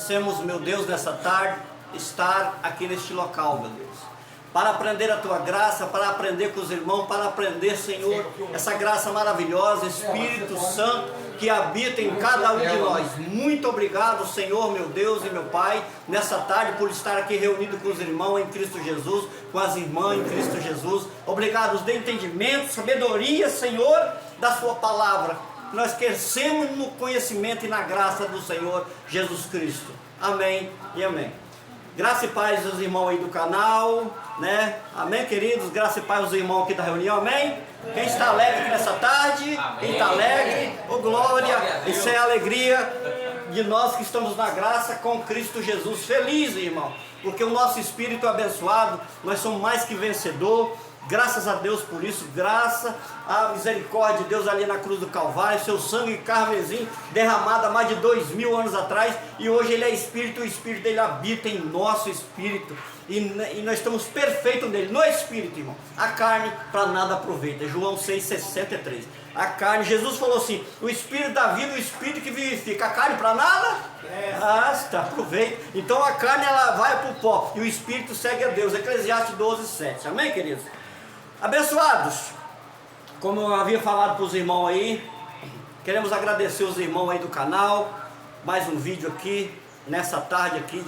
agradecemos, meu Deus, nessa tarde, estar aqui neste local, meu Deus, para aprender a Tua graça, para aprender com os irmãos, para aprender, Senhor, essa graça maravilhosa, Espírito Santo, que habita em cada um de nós. Muito obrigado, Senhor, meu Deus e meu Pai, nessa tarde, por estar aqui reunido com os irmãos em Cristo Jesus, com as irmãs em Cristo Jesus. Obrigado, nos dê entendimento, sabedoria, Senhor, da Sua palavra. Nós crescemos no conhecimento e na graça do Senhor Jesus Cristo. Amém e amém. Graça e paz aos irmãos aí do canal, né? Amém, queridos? Graça e paz aos irmãos aqui da reunião, amém? Quem está alegre aqui nessa tarde? Amém. Quem está alegre? Oh, glória! Isso é a alegria de nós que estamos na graça com Cristo Jesus. Feliz, irmão, porque o nosso espírito é abençoado, nós somos mais que vencedor. Graças a Deus por isso, graças à misericórdia de Deus ali na cruz do Calvário, seu sangue carmesim derramado há mais de 2000 anos atrás, e hoje Ele é Espírito, o Espírito dele habita em nosso espírito, e nós estamos perfeitos nele, no Espírito, irmão. A carne para nada aproveita, João 6,63. A carne, Jesus falou assim, o Espírito da vida, o Espírito que vivifica, a carne para nada? Está, aproveita. Então a carne ela vai para o pó, e o Espírito segue a Deus, Eclesiastes 12,7, amém, queridos? Abençoados, como eu havia falado para os irmãos aí, queremos agradecer os irmãos aí do canal, mais um vídeo aqui, nessa tarde aqui,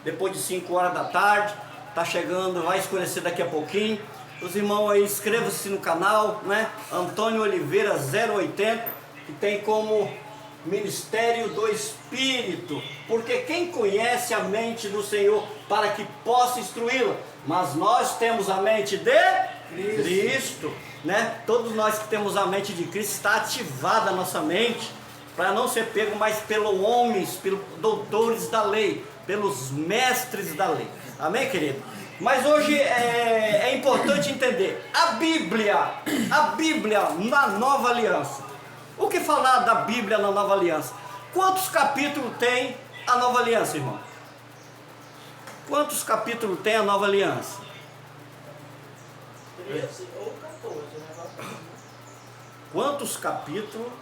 depois de 5 horas da tarde, tá chegando, vai escurecer daqui a pouquinho. Os irmãos aí, inscrevam-se no canal, né? Antônio Oliveira 080, que tem como Ministério do Espírito, porque quem conhece a mente do Senhor para que possa instruí-la, mas nós temos a mente de Cristo, né? Todos nós que temos a mente de Cristo, está ativada a nossa mente, para não ser pego mais pelos homens, pelos doutores da lei, pelos mestres da lei, amém, querido? Mas hoje é importante entender a Bíblia na Nova Aliança. O que falar da Bíblia na Nova Aliança? Quantos capítulos tem a Nova Aliança, irmão? Quantos capítulos tem a Nova Aliança? 13 ou 14, né? Quantos capítulos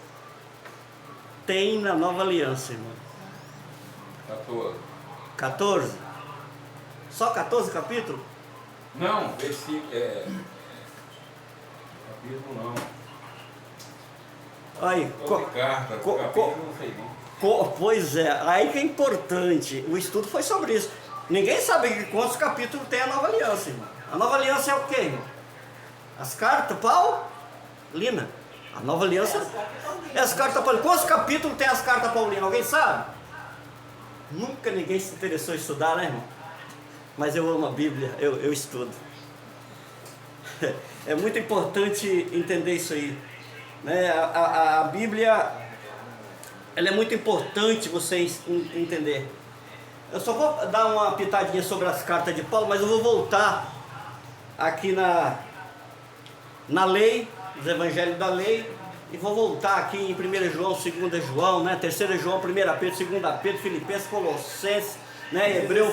tem na Nova Aliança, irmão? 14. 14? Só 14 capítulos? Não, versículo capítulo não. Aí, Carta, capítulo não sei não. Pois é, aí que é importante, o estudo foi sobre isso. Ninguém sabe quantos capítulos tem a Nova Aliança, irmão. A Nova Aliança é o quê, irmão? As cartas paulinas. A Nova Aliança é as cartas paulinas. Quantos capítulos tem as cartas paulinas? Alguém sabe? Nunca ninguém se interessou em estudar, né, irmão? Mas eu amo a Bíblia, eu estudo. É muito importante entender isso aí, né? A Bíblia, ela é muito importante vocês entender. Eu só vou dar uma pitadinha sobre as cartas de Paulo, mas eu vou voltar aqui na lei, os evangelhos da lei, e vou voltar aqui em 1 João, 2 João, né? 3 João, 1 Pedro, 2 Pedro, Filipenses, Colossenses, né? Hebreu, 1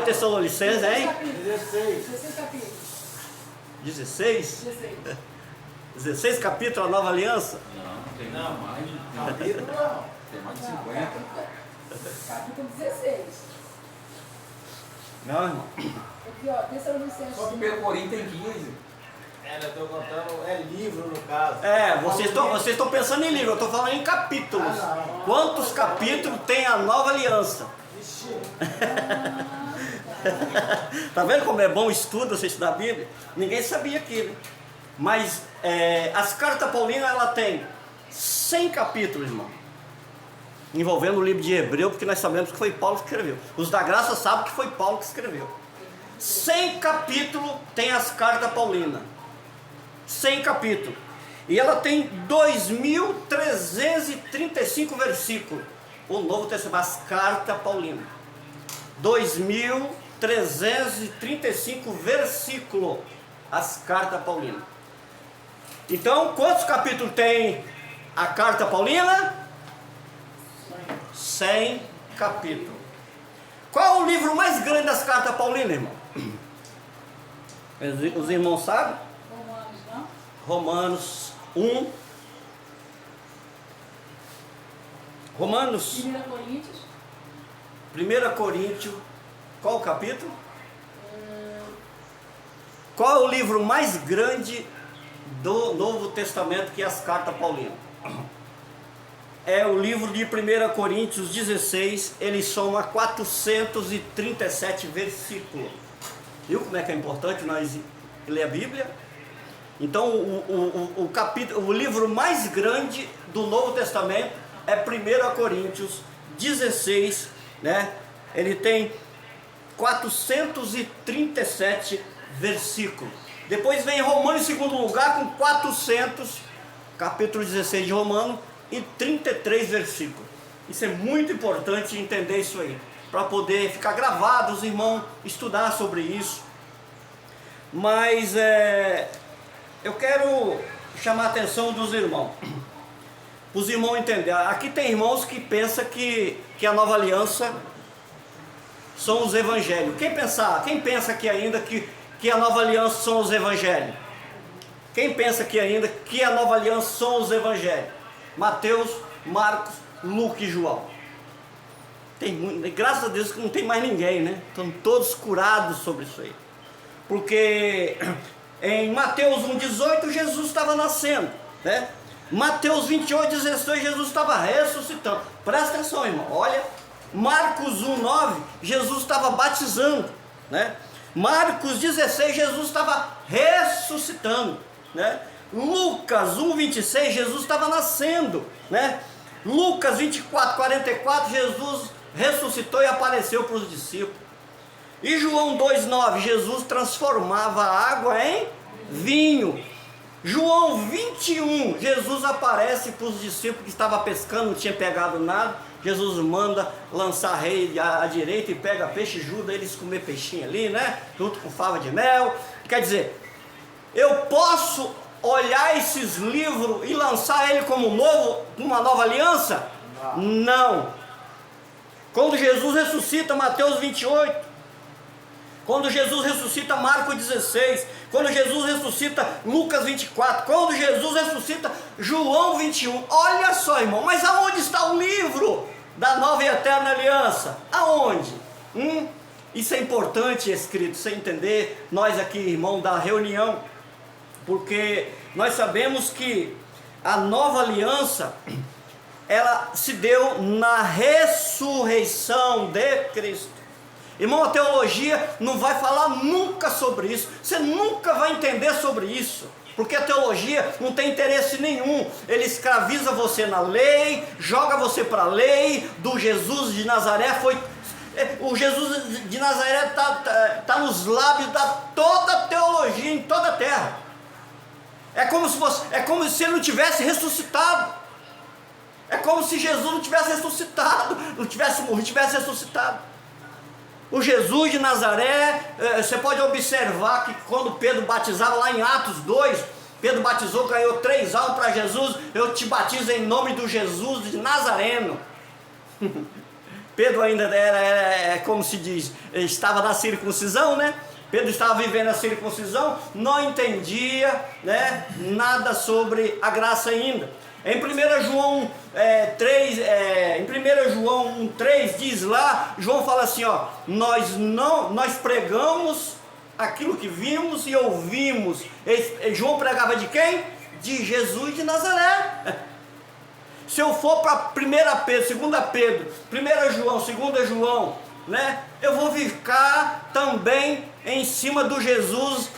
Tessalonicenses, hein? 16 capítulos. 16? 16 capítulos, a Nova Aliança? Não, tem mais de Capítulo não. tem mais de 50. Capítulo 16. Não, irmão. Aqui, ó, Tessalonicenses. Só que 1 Coríntios tem 15. Eu estou contando, é livro no caso. Vocês estão pensando em livro, eu estou falando em capítulos. Quantos capítulos tem a Nova Aliança? Vixe. Tá vendo como é bom o estudo, você estudar a Bíblia? Ninguém sabia aquilo. Mas as cartas paulinas, ela tem 100 capítulos, irmão, envolvendo o livro de Hebreu, porque nós sabemos que foi Paulo que escreveu. Os da graça sabem que foi Paulo que escreveu. 100 capítulos tem as cartas paulinas. 100 capítulos. E ela tem 2.335 versículos. O Novo Testamento, as cartas paulinas. 2.335 versículos. As cartas paulinas. Então, quantos capítulos tem a carta paulina? 100 capítulos. Qual é o livro mais grande das cartas paulinas, irmão? Os irmãos sabem? Romanos, não? Romanos 1. Romanos 1 Coríntios. 1 Coríntios, qual o capítulo? Qual é o livro mais grande do Novo Testamento, que é as cartas paulinas? É o livro de 1 Coríntios 16, ele soma 437 versículos. Viu como é que é importante nós ler a Bíblia? Então o livro mais grande do Novo Testamento é 1 Coríntios 16, né? Ele tem 437 versículos. Depois vem Romanos em segundo lugar com 400, capítulo 16 de Romanos, e 33 versículos. Isso é muito importante entender isso aí, para poder ficar gravado, os irmãos estudar sobre isso. Mas eu quero chamar a atenção dos irmãos, para os irmãos entenderem. Aqui tem irmãos que pensam que a nova aliança são os evangelhos. Quem pensa que ainda que a nova aliança são os evangelhos? Quem pensa que ainda que a nova aliança são os evangelhos? Mateus, Marcos, Lucas e João. Graças a Deus que não tem mais ninguém, né? Estão todos curados sobre isso aí. Porque em Mateus 1,18 Jesus estava nascendo, né? Mateus 28,16 Jesus estava ressuscitando. Presta atenção, irmão. Olha, Marcos 1,9 Jesus estava batizando, né? Marcos 16 Jesus estava ressuscitando, né? Lucas 1,26 Jesus estava nascendo, né? Lucas 24:44 Jesus ressuscitou e apareceu para os discípulos. E João 2,9 Jesus transformava a água em vinho. João 21 Jesus aparece para os discípulos que estavam pescando, não tinha pegado nada. Jesus manda lançar a rede à direita e pega peixe, ajuda eles a comer peixinho ali, né? Junto com fava de mel. Quer dizer, eu posso olhar esses livros e lançar ele como uma nova aliança? Não. Quando Jesus ressuscita, Mateus 28. Quando Jesus ressuscita, Marcos 16. Quando Jesus ressuscita, Lucas 24. Quando Jesus ressuscita, João 21. Olha só, irmão, mas aonde está o livro da nova e eterna aliança? Aonde? Isso é importante, escrito, você entender. Nós aqui, irmão, da reunião, porque nós sabemos que a nova aliança, ela se deu na ressurreição de Cristo. Irmão, a teologia não vai falar nunca sobre isso. Você nunca vai entender sobre isso, porque a teologia não tem interesse nenhum. Ele escraviza você na lei, joga você para a lei. Do Jesus de Nazaré o Jesus de Nazaré está nos lábios da toda a teologia em toda a terra. É como se ele não tivesse ressuscitado. É como se Jesus não tivesse ressuscitado, não tivesse morrido, tivesse ressuscitado. O Jesus de Nazaré, você pode observar que quando Pedro batizava lá em Atos 2, Pedro batizou, ganhou 3 almas para Jesus. Eu te batizo em nome do Jesus de Nazareno. Pedro ainda era, como se diz, estava na circuncisão, né? Pedro estava vivendo a circuncisão, não entendia, né, nada sobre a graça ainda. Em 1 João 1,3 diz lá, João fala assim, ó, nós pregamos aquilo que vimos e ouvimos. João pregava de quem? De Jesus de Nazaré. Se eu for para 1 Pedro, 2 Pedro, 1 João, 2 João, né, eu vou ficar também em cima do Jesus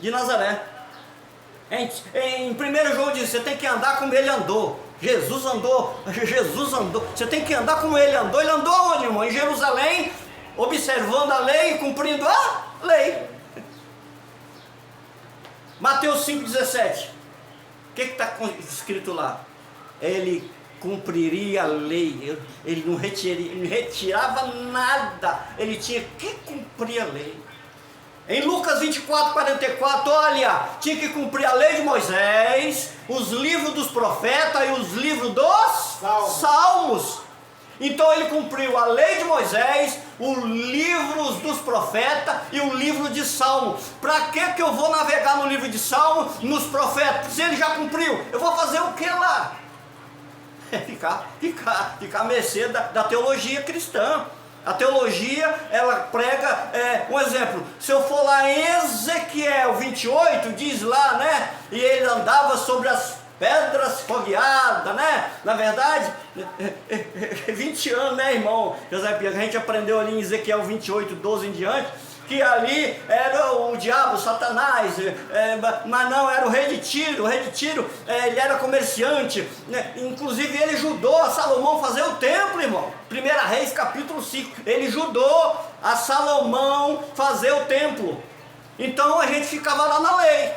de Nazaré. Em 1 João diz, você tem que andar como ele andou. Jesus andou. Você tem que andar como ele andou. Ele andou onde, irmão? Em Jerusalém, observando a lei e cumprindo a lei. Mateus 5,17. O que está escrito lá? Ele cumpriria a lei. Ele não retirava nada. Ele tinha que cumprir a lei. Em Lucas 24:44, olha, tinha que cumprir a lei de Moisés, os livros dos profetas e os livros dos Salmos. Então ele cumpriu a lei de Moisés, os livros dos profetas e o livro de Salmo. Para que eu vou navegar no livro de Salmo, nos profetas? Se ele já cumpriu, eu vou fazer o que lá? ficar à mercê da teologia cristã. A teologia, ela prega, um exemplo, se eu for lá em Ezequiel 28, diz lá, né, e ele andava sobre as pedras fogueadas, né, na verdade, 20 anos, né, irmão, José Pia, a gente aprendeu ali em Ezequiel 28, 12 em diante, que ali era o diabo, Satanás, mas não, era o rei de Tiro. Ele era comerciante, né? Inclusive ele ajudou a Salomão a fazer o templo, irmão. 1 Reis capítulo 5, ele ajudou a Salomão fazer o templo. Então a gente ficava lá na lei.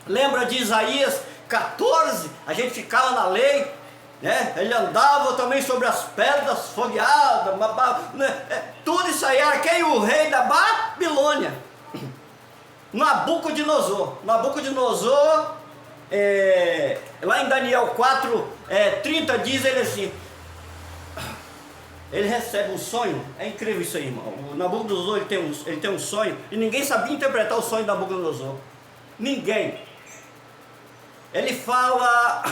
Lembra de Isaías 14? A gente ficava na lei, né? Ele andava também sobre as pedras fogueadas, tudo isso aí era quem? O rei da Babilônia, Nabucodonosor, lá em Daniel 4, 30 diz ele assim, ele recebe um sonho, é incrível isso aí, irmão. O Nabucodonosor ele tem um sonho, e ninguém sabia interpretar o sonho de Nabucodonosor, ninguém. Ele fala,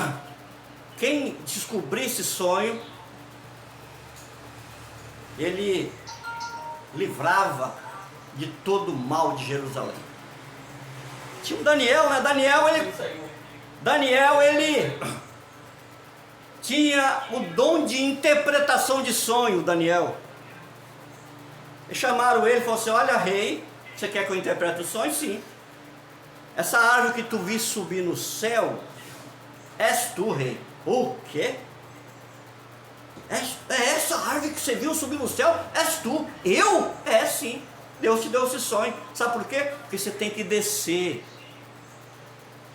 quem descobrir esse sonho, ele livrava de todo o mal de Jerusalém. Tinha o Daniel, né? Daniel, ele tinha o dom de interpretação de sonho, Daniel. E chamaram ele e falaram assim, olha rei, você quer que eu interprete o sonho? Sim. Essa árvore que tu viste subir no céu, és tu, rei. O quê? É essa árvore que você viu subir no céu? És tu. Eu? É sim. Deus te deu esse sonho. Sabe por quê? Porque você tem que descer.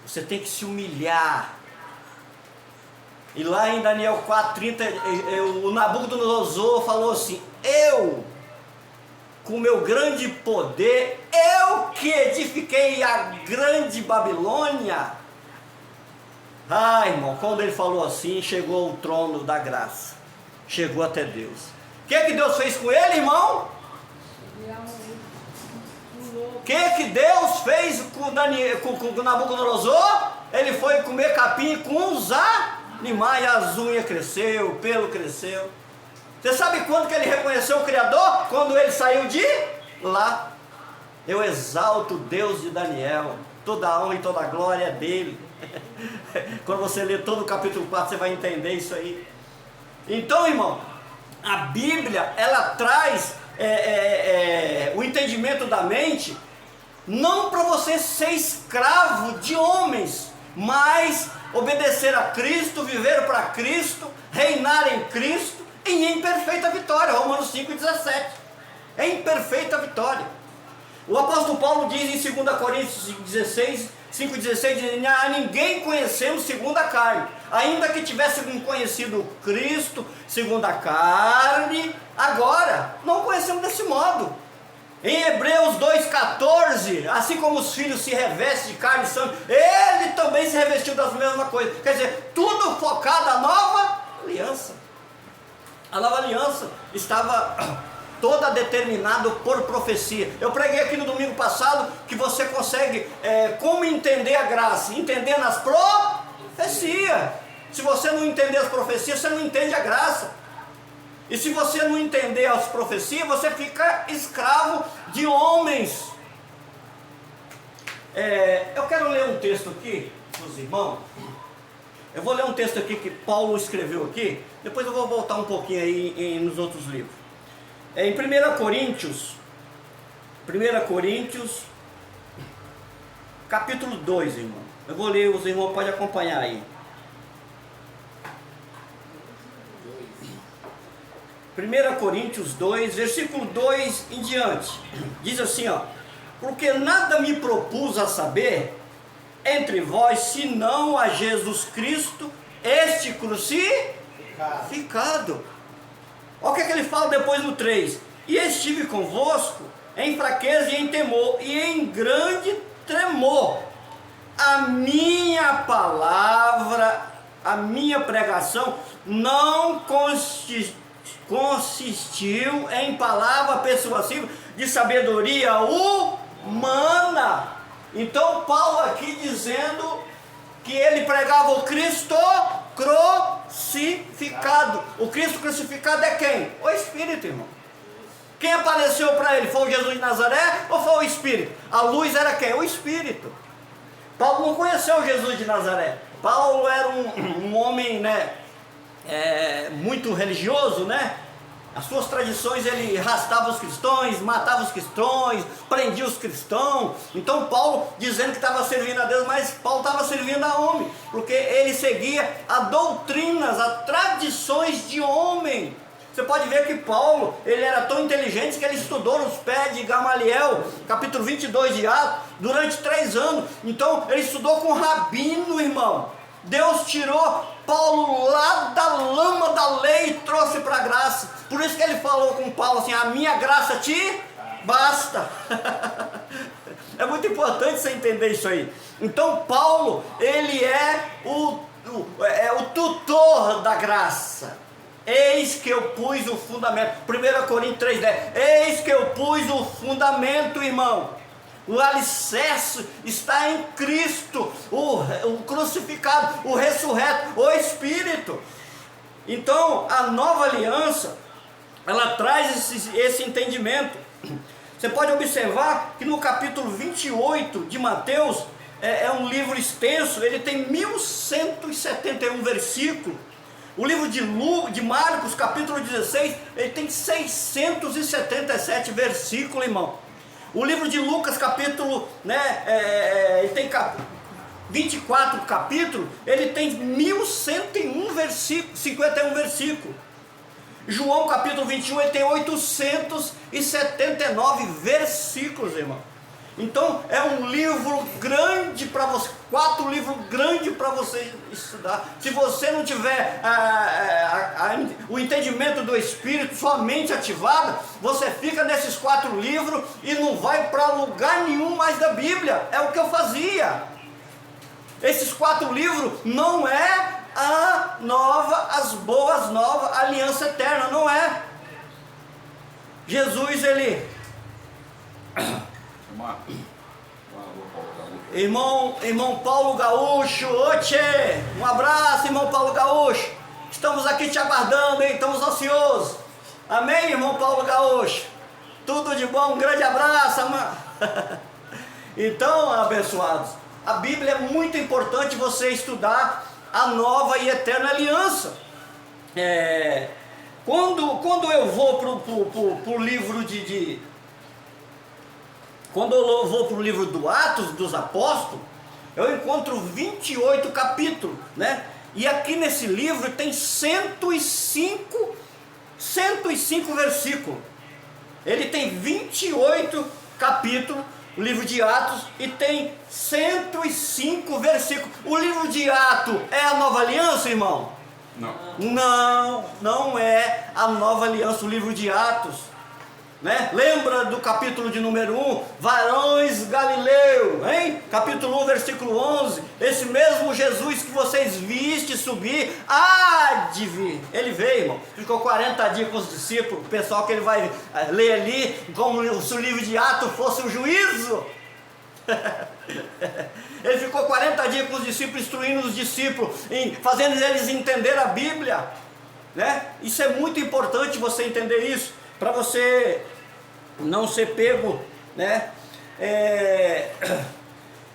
Você tem que se humilhar. E lá em Daniel 4:30, o Nabucodonosor falou assim, eu, com meu grande poder, eu que edifiquei a grande Babilônia. Ah, irmão, quando ele falou assim, chegou ao trono da graça, chegou até Deus. O que Deus fez com ele, irmão? O que Deus fez com Nabucodonosor? Ele foi comer capim com os animais, as unhas cresceu, o pelo cresceu. Você sabe quando que ele reconheceu o Criador? Quando ele saiu de lá. Eu exalto o Deus de Daniel, toda a honra e toda a glória é dele. Quando você ler todo o capítulo 4, você vai entender isso aí. Então, irmão, a Bíblia, ela traz o entendimento da mente, não para você ser escravo de homens, mas obedecer a Cristo, viver para Cristo, reinar em Cristo, e em perfeita vitória. Romanos 5:17, em perfeita vitória. O apóstolo Paulo diz em 2 Coríntios 5:16, a ninguém conhecemos segundo a carne, ainda que tivéssemos conhecido Cristo segundo a carne, agora não conhecemos desse modo. Em Hebreus 2:14, assim como os filhos se revestem de carne e sangue, ele também se revestiu das mesmas coisas. Quer dizer, tudo focado na nova aliança. A nova aliança estava toda determinada por profecia. Eu preguei aqui no domingo passado que você consegue como entender a graça, entendendo as profecias. Se você não entender as profecias, você não entende a graça. E se você não entender as profecias, você fica escravo de homens. Eu quero ler um texto aqui, meus irmãos. Eu vou ler um texto aqui que Paulo escreveu aqui. Depois eu vou voltar um pouquinho aí nos outros livros. Em 1 Coríntios, capítulo 2, irmão. Eu vou ler, os irmãos podem acompanhar aí. 1 Coríntios 2, versículo 2 em diante. Diz assim, ó: porque nada me propus a saber entre vós, senão a Jesus Cristo, este crucificado. Olha o que ele fala depois no 3. E estive convosco em fraqueza e em temor, e em grande tremor. A minha palavra, a minha pregação não consistiu em palavra persuasiva de sabedoria humana. Então Paulo aqui dizendo que ele pregava o Cristo crucificado. O Cristo crucificado é quem? O Espírito, irmão. Quem apareceu para ele? Foi o Jesus de Nazaré ou foi o Espírito? A luz era quem? O Espírito. Paulo não conheceu Jesus de Nazaré. Paulo era um homem, né, muito religioso, né? As suas tradições, ele arrastava os cristãos, matava os cristãos, prendia os cristãos. Então Paulo dizendo que estava servindo a Deus, mas Paulo estava servindo a homem, porque ele seguia a doutrinas, as tradições de homem. Você pode ver que Paulo, ele era tão inteligente que ele estudou nos pés de Gamaliel, capítulo 22 de Atos, durante 3 anos. Então ele estudou com rabino, irmão. Deus tirou Paulo lá da lama da lei e trouxe para a graça. Por isso que ele falou com Paulo assim: a minha graça te basta. É muito importante você entender isso aí. Então Paulo, ele é o tutor da graça. Eis que eu pus o fundamento. 1 Coríntios 3,10. Eis que eu pus o fundamento, irmão. O alicerce está em Cristo, o crucificado, o ressurreto, o Espírito. Então a nova aliança, ela traz esse entendimento. Você pode observar que no capítulo 28 de Mateus, é um livro extenso, ele tem 1171 versículos. O livro de Marcos, capítulo 16, ele tem 677 versículos, irmão. O livro de Lucas, capítulo, ele tem 24 capítulos, ele tem 1101 versículos, 51 versículos. João, capítulo 21, ele tem 879 versículos, irmão. Então é um livro grande para você, 4 livros grandes para você estudar. Se você não tiver o entendimento do Espírito, sua mente ativada, você fica nesses 4 livros e não vai para lugar nenhum mais da Bíblia. É o que eu fazia. Esses 4 livros não é as boas novas, a aliança eterna, não é. Jesus, ele... Irmão Paulo Gaúcho, um abraço, irmão Paulo Gaúcho. Estamos aqui te aguardando, hein? Estamos ansiosos. Amém, irmão Paulo Gaúcho? Tudo de bom, um grande abraço, amado. Então, abençoados, a Bíblia é muito importante você estudar a nova e eterna aliança. Quando eu vou para o livro Quando eu vou para o livro do Atos dos Apóstolos, eu encontro 28 capítulos, né? E aqui nesse livro tem 105 versículos. Ele tem 28 capítulos, o livro de Atos, e tem 105 versículos. O livro de Atos é a nova aliança, irmão? Não é a nova aliança, o livro de Atos. Né? Lembra do capítulo de número 1, varões Galileu, hein? Capítulo 1, versículo 11, esse mesmo Jesus que vocês viste subir, há de vir. Ele veio, irmão, ficou 40 dias com os discípulos, o pessoal que ele vai ler ali, como se o livro de Atos fosse o juízo. Ele ficou 40 dias com os discípulos, instruindo os discípulos, fazendo eles entender a Bíblia, né? Isso é muito importante você entender isso, para você não ser pego, né?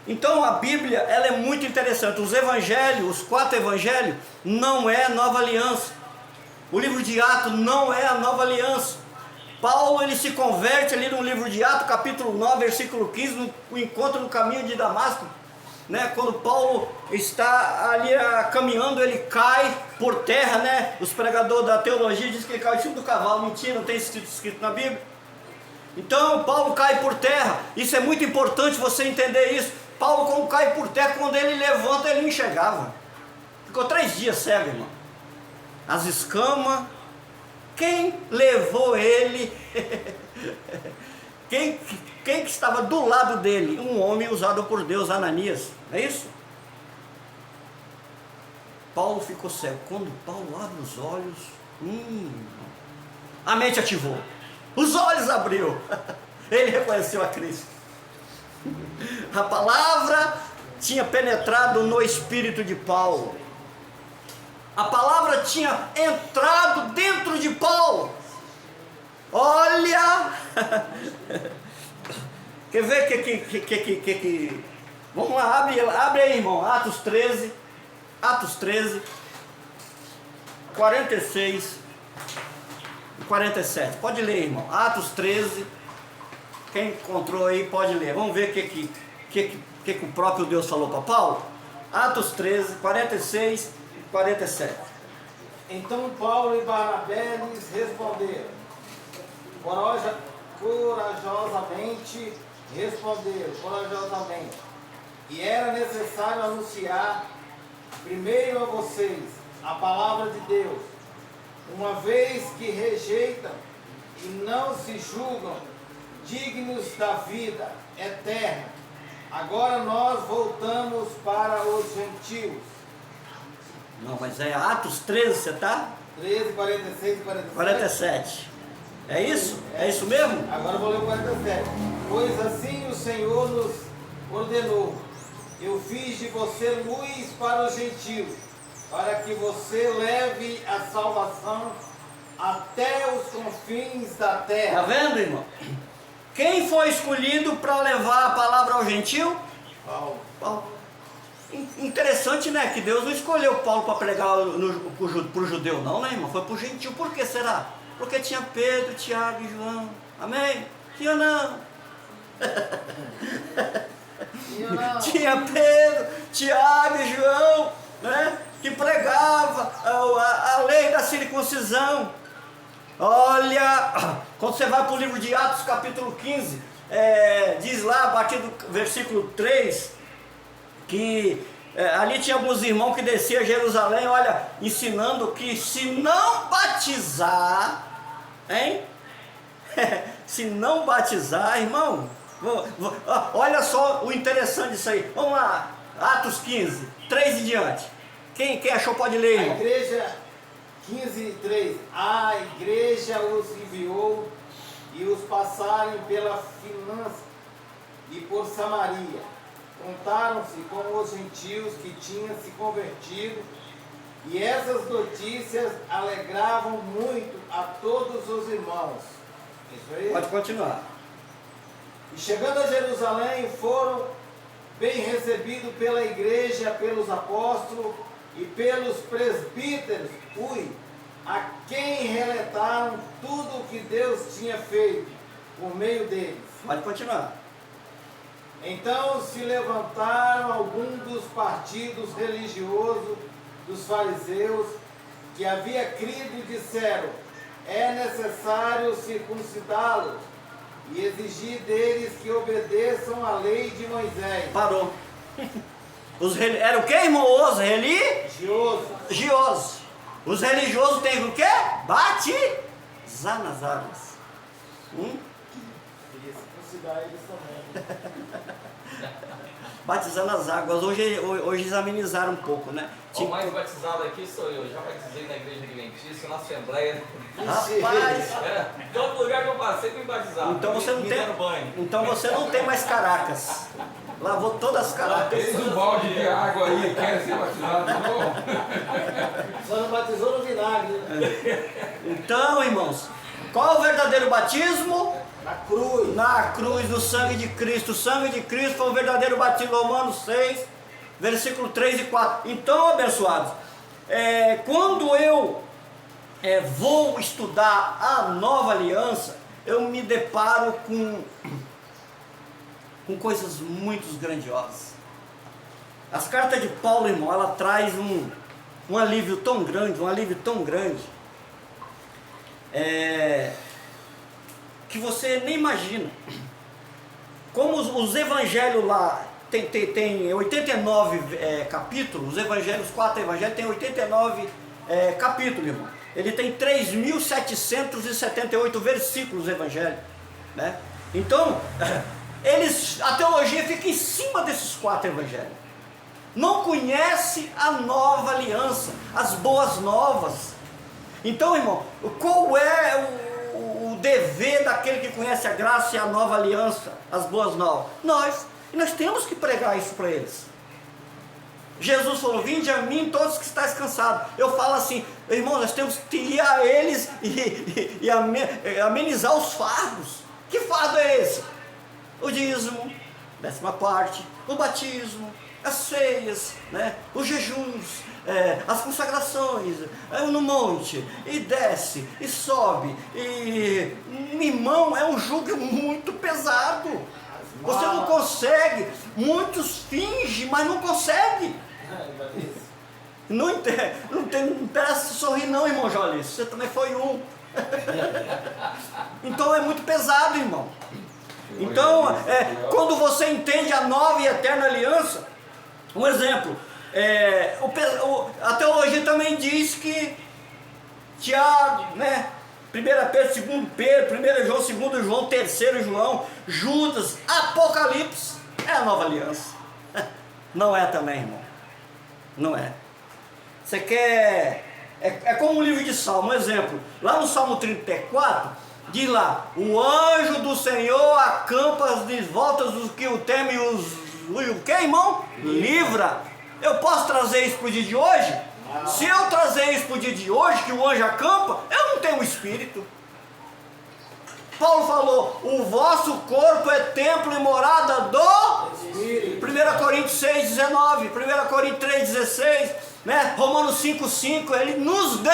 Então a Bíblia, ela é muito interessante. Os evangelhos, os 4 evangelhos, não é nova aliança. O livro de Atos não é a nova aliança. Paulo, ele se converte ali no livro de Atos, capítulo 9, versículo 15, no encontro no caminho de Damasco, né? Quando Paulo está ali caminhando, ele cai por terra, né? Os pregadores da teologia dizem que ele caiu em cima do cavalo. Mentira, não tem escrito na Bíblia. Então Paulo cai por terra. Isso é muito importante você entender isso. Paulo, quando cai por terra, quando ele levanta, ele não enxergava. Ficou 3 dias cego, irmão. As escamas. Quem levou ele? Quem que estava do lado dele? Um homem usado por Deus, Ananias. É isso? Paulo ficou cego. Quando Paulo abre os olhos, a mente ativou. Os olhos abriu. Ele reconheceu a Cristo. A palavra tinha penetrado no espírito de Paulo. A palavra tinha entrado dentro de Paulo. Olha! Quer ver que... Vamos lá, abre aí, irmão. Atos 13, 46 e 47. Pode ler, irmão. Atos 13. Quem encontrou aí pode ler. Vamos ver o que o próprio Deus falou para Paulo. Atos 13, 46 e 47. Então Paulo e Barnabé lhes responderam, corajosamente, e era necessário anunciar primeiro a vocês a palavra de Deus, uma vez que rejeitam e não se julgam dignos da vida eterna. Agora nós voltamos para os gentios. Não, mas é Atos 13, você tá? 13, 46 e 47. 47. É isso? É isso mesmo? Agora eu vou ler o 47. Pois assim o Senhor nos ordenou: eu fiz de você luz para os gentios, para que você leve a salvação até os confins da terra. Tá vendo, irmão? Quem foi escolhido para levar a palavra ao gentil? Paulo. Interessante, né? Que Deus não escolheu Paulo para pregar para o judeu, não, né, irmão? Foi para o gentil. Por que será? Porque tinha Pedro, Tiago e João. Amém? Tinha não? Tinha Pedro, Tiago e João, né? Que pregava a lei da circuncisão. Olha, quando você vai para o livro de Atos, capítulo 15, diz lá, a partir do versículo 3, que ali tinha alguns irmãos que desciam a Jerusalém, olha, ensinando que se não batizar, hein? Se não batizar, irmão, olha só o interessante disso aí. Vamos lá, Atos 15, 3 e diante. Quem achou pode ler, irmão. A igreja, 15:3, a igreja os enviou e os passaram pela Finlândia e por Samaria. Contaram-se com os gentios que tinham se convertido, e essas notícias alegravam muito a todos os irmãos. Isso aí? Pode continuar. E chegando a Jerusalém, foram bem recebidos pela igreja, pelos apóstolos e pelos presbíteros, a quem relataram tudo o que Deus tinha feito por meio deles. Pode continuar. Então se levantaram alguns dos partidos religiosos dos fariseus que havia crido e disseram: é necessário circuncidá-los e exigir deles que obedeçam à lei de Moisés. Parou. Era o que, irmão? Os religiosos. Os religiosos têm o quê? Batizar nas águas. Queria circuncidar eles também. Batizar nas águas. Hoje eles amenizaram um pouco, né? O mais batizado aqui sou eu. Já batizei na igreja Adventista, na Assembleia. Rapaz! Todo lugar que eu passei fui batizado. Então você não Me tem. deram banho. Então você não tem mais caracas. Lavou todas as caracas. Fez um balde de água aí, quer ser batizado de novo? Só não batizou no vinagre, né? Então, irmãos, qual é o verdadeiro batismo? Na cruz. Na cruz, no sangue de Cristo. O sangue de Cristo foi o verdadeiro batismo. Romanos 6, versículo 3 e 4. Então, abençoados, quando eu vou estudar a nova aliança, eu me deparo com coisas muito grandiosas. As cartas de Paulo, irmão, ela traz um alívio tão grande, que você nem imagina. Como os evangelhos lá tem 89 capítulos, os evangelhos, 4 evangelhos tem 89 capítulos, irmão. Ele tem 3.778 versículos, o evangelho, né? Então, a teologia fica em cima desses 4 evangelhos. Não conhece a nova aliança, as boas novas. Então, irmão, qual é o dever daquele que conhece a graça e a nova aliança, as boas novas? Nós temos que pregar isso para eles. Jesus falou, vinde a mim todos que estáis cansados. Eu falo assim, irmãos, nós temos que ir a eles e amenizar os fardos. Que fardo é esse? O dízimo, 10ª parte, o batismo, as ceias, né? Os jejuns, as consagrações, no monte, e desce, e sobe, e irmão, é um jugo muito pesado. Você não consegue, muitos fingem, mas não consegue. Não interessa sorrir não, irmão Jolis, você também foi um. Então é muito pesado, irmão. Então, quando você entende a nova e eterna aliança, um exemplo, a teologia também diz que Tiago, né, 1 Pedro, 2 Pedro, 1 João, 2 João, 3 João, Judas, Apocalipse, é a nova aliança. Não é também, irmão. Não é. Você quer... É como o livro de Salmo, um exemplo. Lá no Salmo 34, diz lá, o anjo do Senhor acampa de voltas dos que o temem o que, irmão? Livra. Eu posso trazer isso para o dia de hoje? Não. Se eu trazer isso para o dia de hoje, que o anjo acampa, eu não tenho espírito. Paulo falou, o vosso corpo é templo e morada do Espírito. 1 Coríntios 6, 19, 1 Coríntios 3, 16, né? Romanos 5, 5, ele nos deu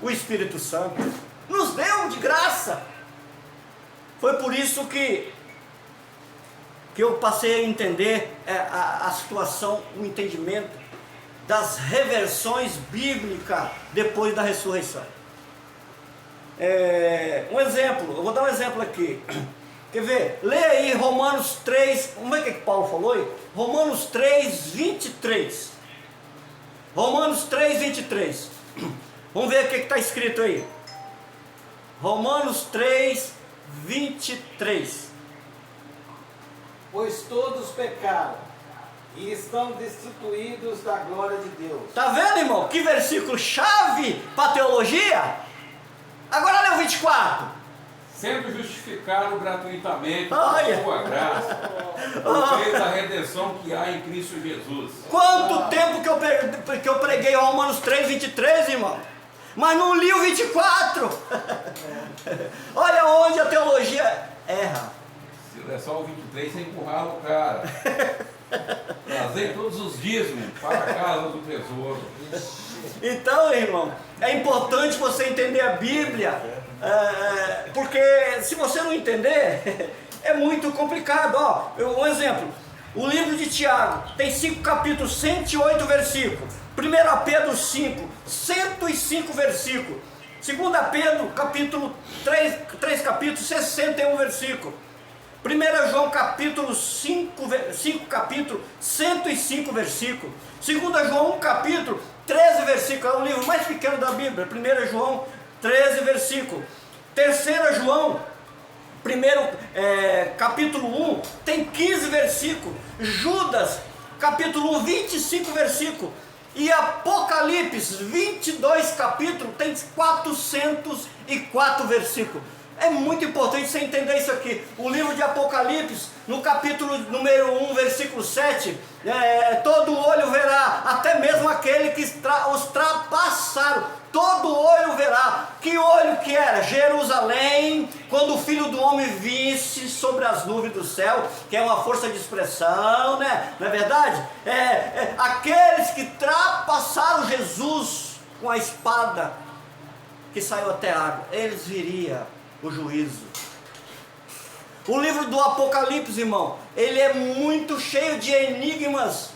o Espírito Santo. Nos deu de graça. Foi por isso que eu passei a entender a situação, o entendimento das reversões bíblicas depois da ressurreição. Um exemplo, eu vou dar um exemplo aqui. Quer ver? Lê aí Romanos 3, vamos ver o que Paulo falou aí? Romanos 3, 23. Romanos 3, 23. Vamos ver o que está escrito aí. Romanos 3, 23. Pois todos pecaram e estão destituídos da glória de Deus. Tá vendo, irmão? Que versículo chave para teologia? Agora lê o 24. Sendo justificado gratuitamente por Olha. sua graça, por meio da redenção que há em Cristo Jesus. Quanto tempo que eu preguei Romanos 3, 23, irmão? Mas não li o 24. Olha onde a teologia erra. Se é só o 23, você empurrava o cara. Trazei todos os dízimos para a casa do tesouro. Então, irmão, é importante você entender a Bíblia, porque se você não entender, é muito complicado. Ó, um exemplo, o livro de Tiago tem 5 capítulos, 108 versículos. 1 Pedro 5, 105 versículos. 2 Pedro, capítulo 3 capítulos, 61 versículos. 1 João capítulo 5 capítulo, 105 versículos. 2 João 1 capítulo, 13 versículos. É o livro mais pequeno da Bíblia. 1 João 13 versículos. 3 João, capítulo 1, tem 15 versículos. Judas, capítulo 1, 25 versículos. E Apocalipse, 22 capítulos, tem 404 versículos. É muito importante você entender isso aqui. O livro de Apocalipse, no capítulo número 1, versículo 7, todo olho verá, até mesmo aquele que os trapassaram, todo olho verá. Que olho que era? Jerusalém, quando o Filho do Homem visse sobre as nuvens do céu, que é uma força de expressão, né? Não é verdade? Aqueles que trapassaram Jesus com a espada que saiu até a água, eles viriam o juízo. O livro do Apocalipse, irmão, ele é muito cheio de enigmas,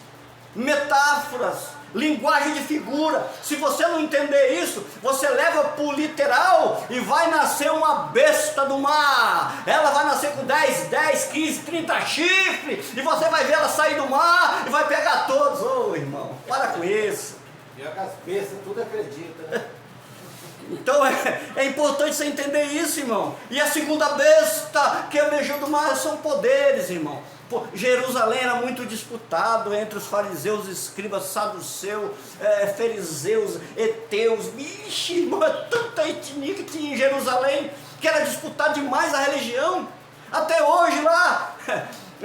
metáforas, linguagem de figura. Se você não entender isso, você leva para o literal e vai nascer uma besta do mar. Ela vai nascer com 10, 15, 30 chifres, e você vai ver ela sair do mar e vai pegar todos. Ô, irmão, para com isso. E as bestas tudo acredita, né? Então é importante você entender isso, irmão. E a segunda besta que emergiu do mar são poderes, irmão. Jerusalém era muito disputado entre os fariseus, escribas, saduceus, fariseus, heteus. Vixe, irmão, é tanta etnia que tinha em Jerusalém que era disputado demais a religião. Até hoje lá,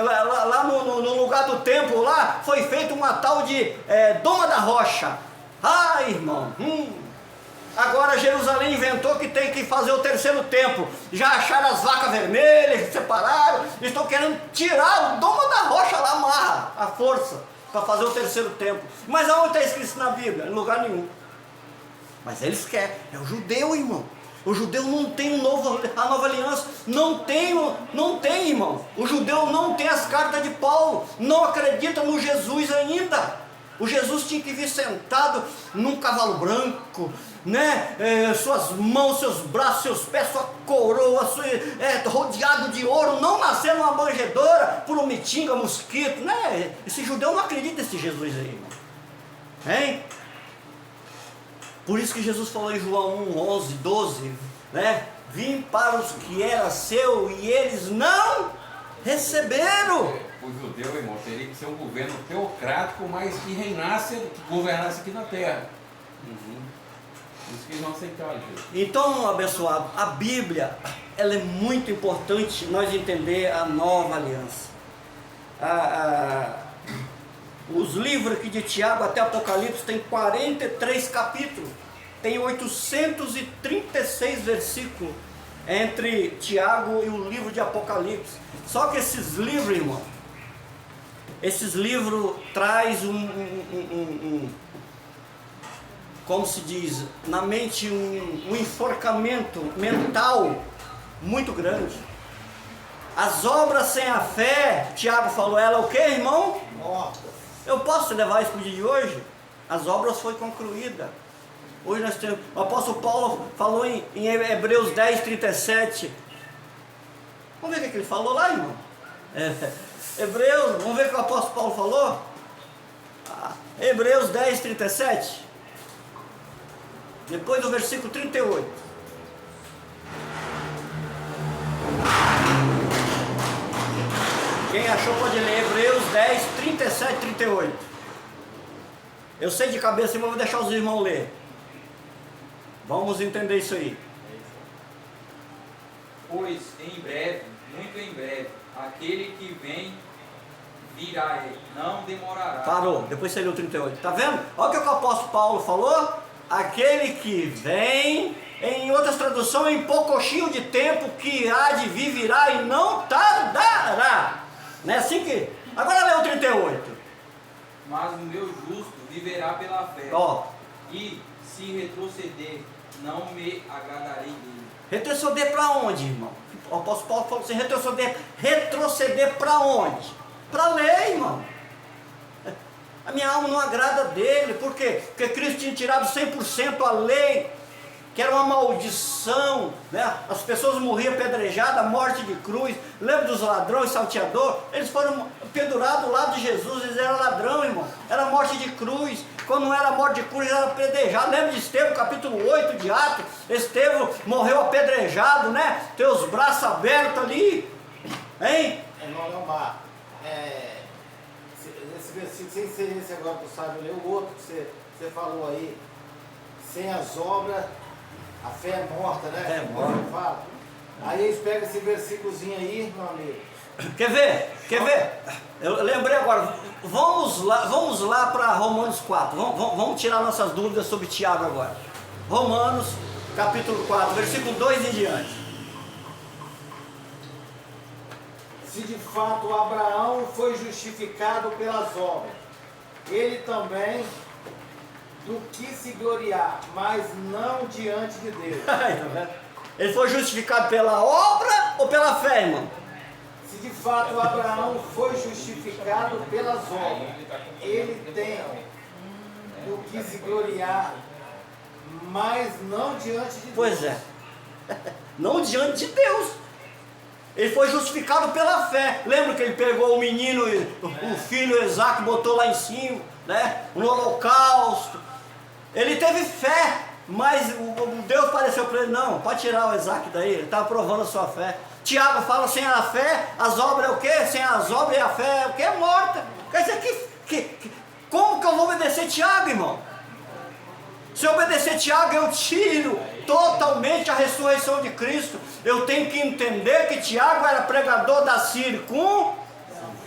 lá no lugar do templo, lá foi feita uma tal de Doma da Rocha. Ai, irmão, agora Jerusalém inventou que tem que fazer o terceiro templo. Já acharam as vacas vermelhas, separaram, estão querendo tirar o Doma da Rocha lá, amarra a força para fazer o terceiro templo. Mas aonde está escrito isso na Bíblia? Em lugar nenhum. Mas eles querem, é o judeu, irmão. O judeu não tem a nova aliança, não tem, irmão. O judeu não tem as cartas de Paulo, não acredita no Jesus ainda. O Jesus tinha que vir sentado num cavalo branco, né? Suas mãos, seus braços, seus pés, sua coroa, rodeado de ouro, não nascer numa manjedoura por um mitinga, mosquito, né? Esse judeu não acredita nesse Jesus aí, irmão. Hein? Por isso que Jesus falou em João 1, 11, 12, né? Vim para os que era seu e eles não receberam. O judeu, irmão, teria que ser um governo teocrático, mas que reinasse, que governasse aqui na terra. Isso que eles não aceitaram, Jesus. Então, abençoado, a Bíblia, ela é muito importante nós entender a nova aliança. Os livros aqui de Tiago até Apocalipse tem 43 capítulos, tem 836 versículos entre Tiago e o livro de Apocalipse. Só que esses livros, irmão, esses livros traz como se diz, na mente um enforcamento mental muito grande. As obras sem a fé, Tiago falou, ela o que, irmão? Morta. Eu posso levar isso para o dia de hoje? As obras foram concluídas. Hoje nós temos, o apóstolo Paulo falou em Hebreus 10, 37. Vamos ver o que ele falou lá, irmão? Hebreus, vamos ver o que o apóstolo Paulo falou? Hebreus 10, 37. Depois do versículo 38. Quem achou pode ler Hebreus 10, 37, 38. Eu sei de cabeça, mas vou deixar os irmãos ler. Vamos entender isso aí. Pois em breve, muito em breve, aquele que vem virá, não demorará. Parou, depois você leu 38. Tá vendo? Olha o que o apóstolo Paulo falou. Aquele que vem, em outras traduções, em poucochinho de tempo, que há de vir, virá e não tardará. Não é assim que... Agora lê o 38. Mas o meu justo viverá pela fé. Ó. E se retroceder, não me agradarei dele. Retroceder para onde, irmão? O apóstolo Paulo falou assim, retroceder para onde? Para a lei, irmão. A minha alma não agrada dele. Por quê? Porque Cristo tinha tirado 100% a lei, que era uma maldição, né? As pessoas morriam apedrejadas, morte de cruz. Lembra dos ladrões, salteador? Eles foram pendurados ao lado de Jesus, eles eram ladrão, irmão. Era morte de cruz. Quando não era morte de cruz, era apedrejado. Lembra de Estevão, capítulo 8 de Atos? Estevão morreu apedrejado, né? Tem os braços abertos ali. Hein? Irmão Leomar, esse versículo, sem ser esse agora, tu sabe ler o outro que você falou aí. Sem as obras, a fé é morta, né? É morta. Fala. Aí eles pegam esse versículozinho aí, meu amigo. Quer ver? Eu lembrei agora. Vamos lá para Romanos 4. Vamos tirar nossas dúvidas sobre Tiago agora. Romanos, capítulo 4, versículo 2 em diante. Se de fato Abraão foi justificado pelas obras, ele também do que se gloriar, mas não diante de Deus. Ele foi justificado pela obra ou pela fé, irmão? Se de fato Abraão foi justificado pelas obras, ele tem do que se gloriar, mas não diante de Deus. Pois é, não diante de Deus. Ele foi justificado pela fé. Lembra que ele pegou o menino, o filho Isaac, botou lá em cima, né? No holocausto. Ele teve fé, mas Deus pareceu para ele, não, pode tirar o Isaac daí, ele estava provando a sua fé. Tiago fala, sem a fé, as obras é o quê? Sem as obras a fé é o quê? É morta. Quer dizer, como que eu vou obedecer Tiago, irmão? Se eu obedecer Tiago, eu tiro totalmente a ressurreição de Cristo. Eu tenho que entender que Tiago era pregador da circuncisão.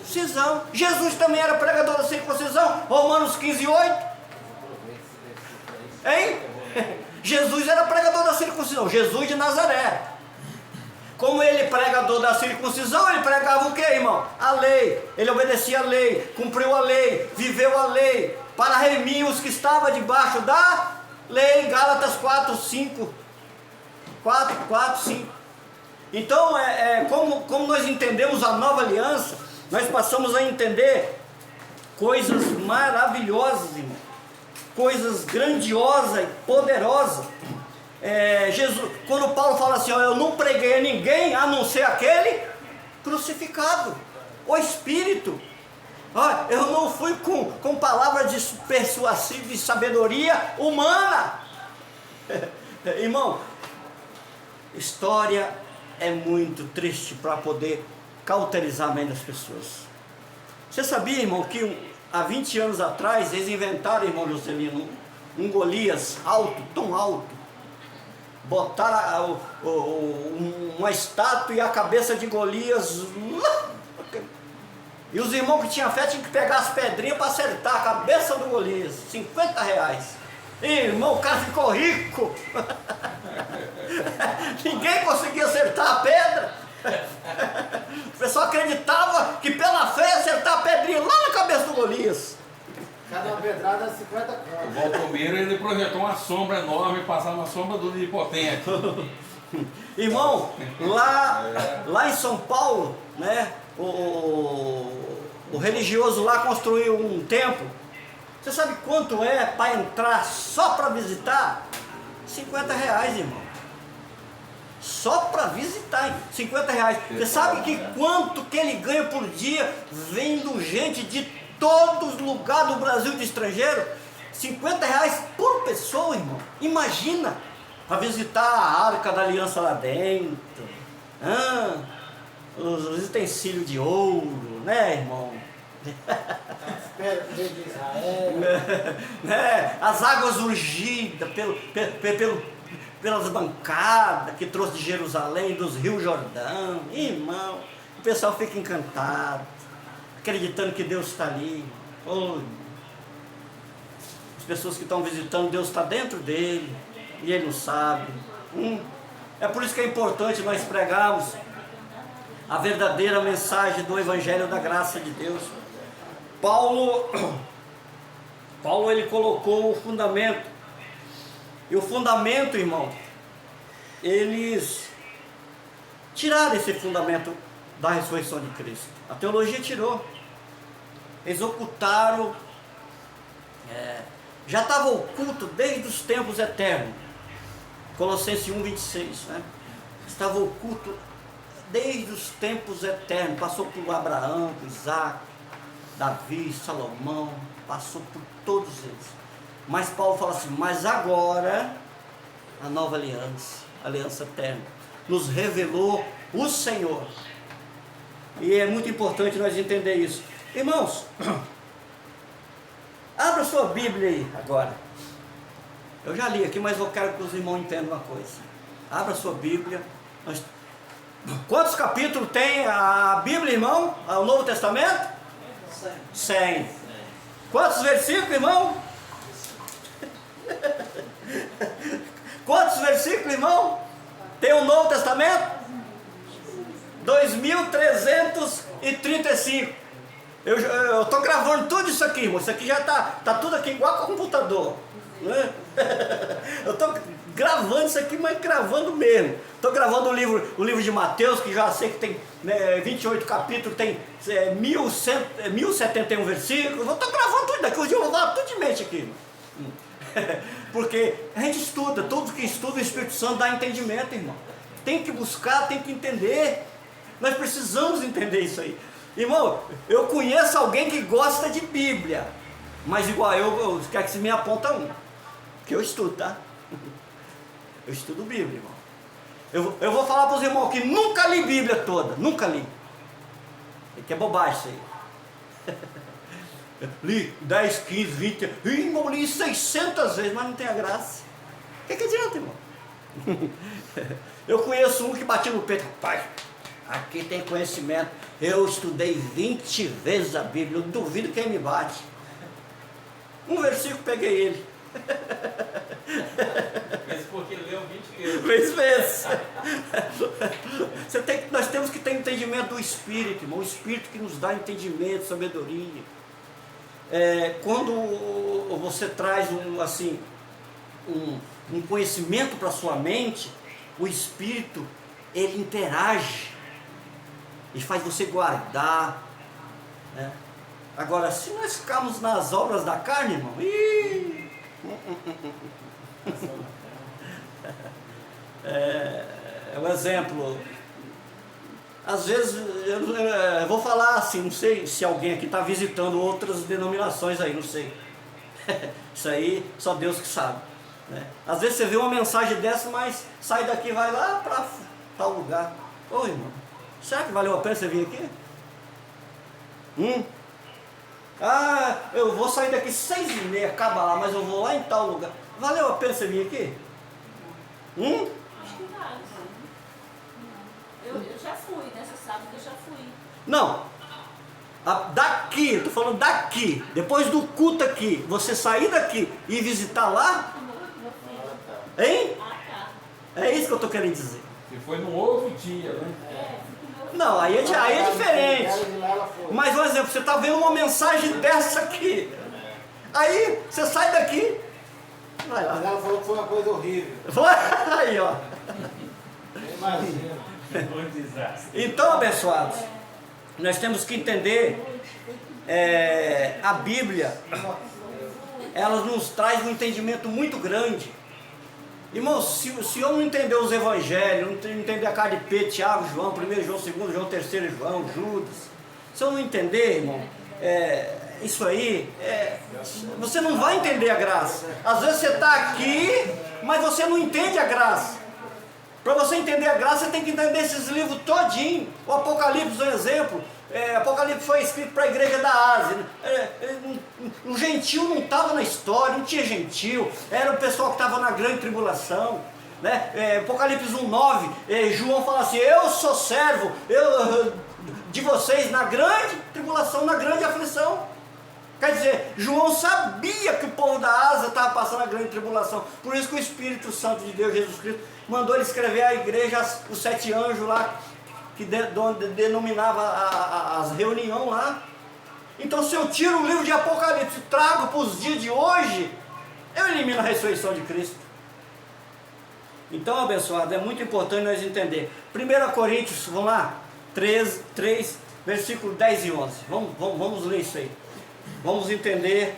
circuncisão. Jesus também era pregador da circuncisão. Romanos 15:8. Hein? Jesus era pregador da circuncisão. Jesus de Nazaré. Como ele pregador da circuncisão, ele pregava o que, irmão? A lei. Ele obedecia a lei, cumpriu a lei, viveu a lei, para remir os que estavam debaixo da lei. Gálatas 4:5. 4:5. Então, como nós entendemos a nova aliança, nós passamos a entender coisas maravilhosas, irmão. Coisas grandiosas e poderosas. Jesus, quando Paulo fala assim, ó, eu não preguei a ninguém a não ser aquele crucificado, o Espírito. Ó, eu não fui com palavras de persuasiva e sabedoria humana. Irmão, história é muito triste para poder cauterizar a mente das pessoas. Você sabia, irmão, que há 20 anos atrás eles inventaram, irmão Juscelino, um Golias alto, tão alto. Botaram uma estátua e a cabeça de Golias. E os irmãos que tinham fé tinham que pegar as pedrinhas para acertar a cabeça do Golias. R$50. Irmão, o cara ficou rico. Ninguém conseguia acertar a pedra. O pessoal acreditava que pela fé ia acertar a pedrinha lá na cabeça do Golias. Cada pedrada é 50 O contos. Valdomiro, ele projetou uma sombra enorme, passava uma sombra do Onipotente. Irmão, lá em São Paulo, né, o religioso lá construiu um templo. Você sabe quanto é para entrar só para visitar? R$50, irmão. Só para visitar, R$50. Você sabe que quanto que ele ganha por dia vendo gente de todos os lugares do Brasil, de estrangeiro? R$50 por pessoa, irmão. Imagina, para visitar a Arca da Aliança lá dentro, os utensílios de ouro, né, irmão? De Israel. As águas urgidas pelas bancadas que trouxe de Jerusalém, dos rios Jordão. Irmão, o pessoal fica encantado, acreditando que Deus está ali. Oh, as pessoas que estão visitando, Deus está dentro dele e ele não sabe. É por isso que é importante nós pregarmos a verdadeira mensagem do Evangelho da graça de Deus. Paulo ele colocou o fundamento. E o fundamento, irmão, eles tiraram esse fundamento da ressurreição de Cristo. A teologia tirou. Eles ocultaram. Já estava oculto desde os tempos eternos. Colossenses 1:26, né? Estava oculto desde os tempos eternos. Passou por Abraão, por Isaac, Davi, Salomão, passou por todos eles. Mas Paulo fala assim, mas agora a nova aliança, a aliança eterna, nos revelou o Senhor. E é muito importante nós entender isso. Irmãos, abra sua Bíblia aí agora. Eu já li aqui, mas eu quero que os irmãos entendam uma coisa. Abra sua Bíblia. Quantos capítulos tem a Bíblia, irmão? O Novo Testamento? 100. Quantos versículos, irmão? Quantos versículos, irmão? Tem o Novo Testamento? 2335. Eu estou gravando tudo isso aqui, irmão. Isso aqui já está tudo aqui igual com o computador, né? Eu estou gravando isso aqui, mas gravando mesmo. Estou gravando o livro de Mateus, que já sei que tem 28 capítulos, tem 1071 versículos. Eu estou gravando tudo daqui, hoje eu vou falar tudo de mente aqui. Porque a gente estuda, todo que estuda o Espírito Santo dá entendimento, irmão. Tem que buscar, tem que entender. Nós precisamos entender isso aí. Irmão, eu conheço alguém que gosta de Bíblia, mas igual eu quero que você me aponta um, que eu estudo, tá? Eu estudo Bíblia, irmão. Eu vou falar para os irmãos que nunca li Bíblia toda, nunca li. Que é bobagem isso aí. Li 10, 15, 20, irmão, li 600 vezes, mas não tem a graça. O que adianta, irmão? Eu conheço um que batia no peito, rapaz, Aqui tem conhecimento. Eu estudei 20 vezes a Bíblia, eu duvido quem me bate. Um versículo, peguei ele. Isso porque leu 20 vezes. Vezes. Nós temos que ter entendimento do Espírito, irmão. O Espírito que nos dá entendimento, sabedoria. Quando você traz um conhecimento para a sua mente, o Espírito, ele interage e faz você guardar, né? Agora, se nós ficarmos nas obras da carne, irmão, um exemplo. Às vezes, eu vou falar assim, não sei se alguém aqui está visitando outras denominações aí, não sei. Isso aí, só Deus que sabe, né? Às vezes você vê uma mensagem dessa, mas sai daqui e vai lá para tal lugar. Ô irmão, será que valeu a pena você vir aqui? Eu vou sair daqui 6h30, acaba lá, mas eu vou lá em tal lugar. Valeu a pena você vir aqui? Acho que vale. Eu já fui, nessa sábado eu já fui. Não. Daqui, eu tô falando daqui. Depois do culto aqui, você sair daqui e visitar lá? Meu filho. Hein? Ah, tá. É isso que eu tô querendo dizer. Se foi no outro dia, né? Não, aí é diferente. Mas, por exemplo, você está vendo uma mensagem dessa aqui. Aí, você sai daqui. Vai Mas lá. ela falou que foi uma coisa horrível. Aí, ó. Imagina. Então, abençoados, nós temos que entender, a Bíblia, ela nos traz um entendimento muito grande. Irmãos, se eu não entender os evangelhos, não entender a carta de Pedro, Tiago, João, 1 João, 2 João, 3 João, Judas, se eu não entender, irmão, isso aí, você não vai entender a graça. Às vezes você está aqui, mas você não entende a graça. Para você entender a graça, você tem que entender esses livros todinho. O Apocalipse é um exemplo. Apocalipse foi escrito para a igreja da Ásia. O gentil não estava na história, não tinha gentil. Era o pessoal que estava na grande tribulação, né? Apocalipse 1:9, João fala assim: eu sou servo de vocês na grande tribulação, na grande aflição. Quer dizer, João sabia que o povo da Ásia estava passando a grande tribulação. Por isso que o Espírito Santo de Deus, Jesus Cristo, mandou ele escrever à igreja os 7 anjos lá, que denominava as reuniões lá. Então, se eu tiro o livro de Apocalipse e trago para os dias de hoje, eu elimino a ressurreição de Cristo. Então, abençoado, é muito importante nós entender. 1 Coríntios, vamos lá, 3, versículo 10 e 11. Vamos ler isso aí. Vamos entender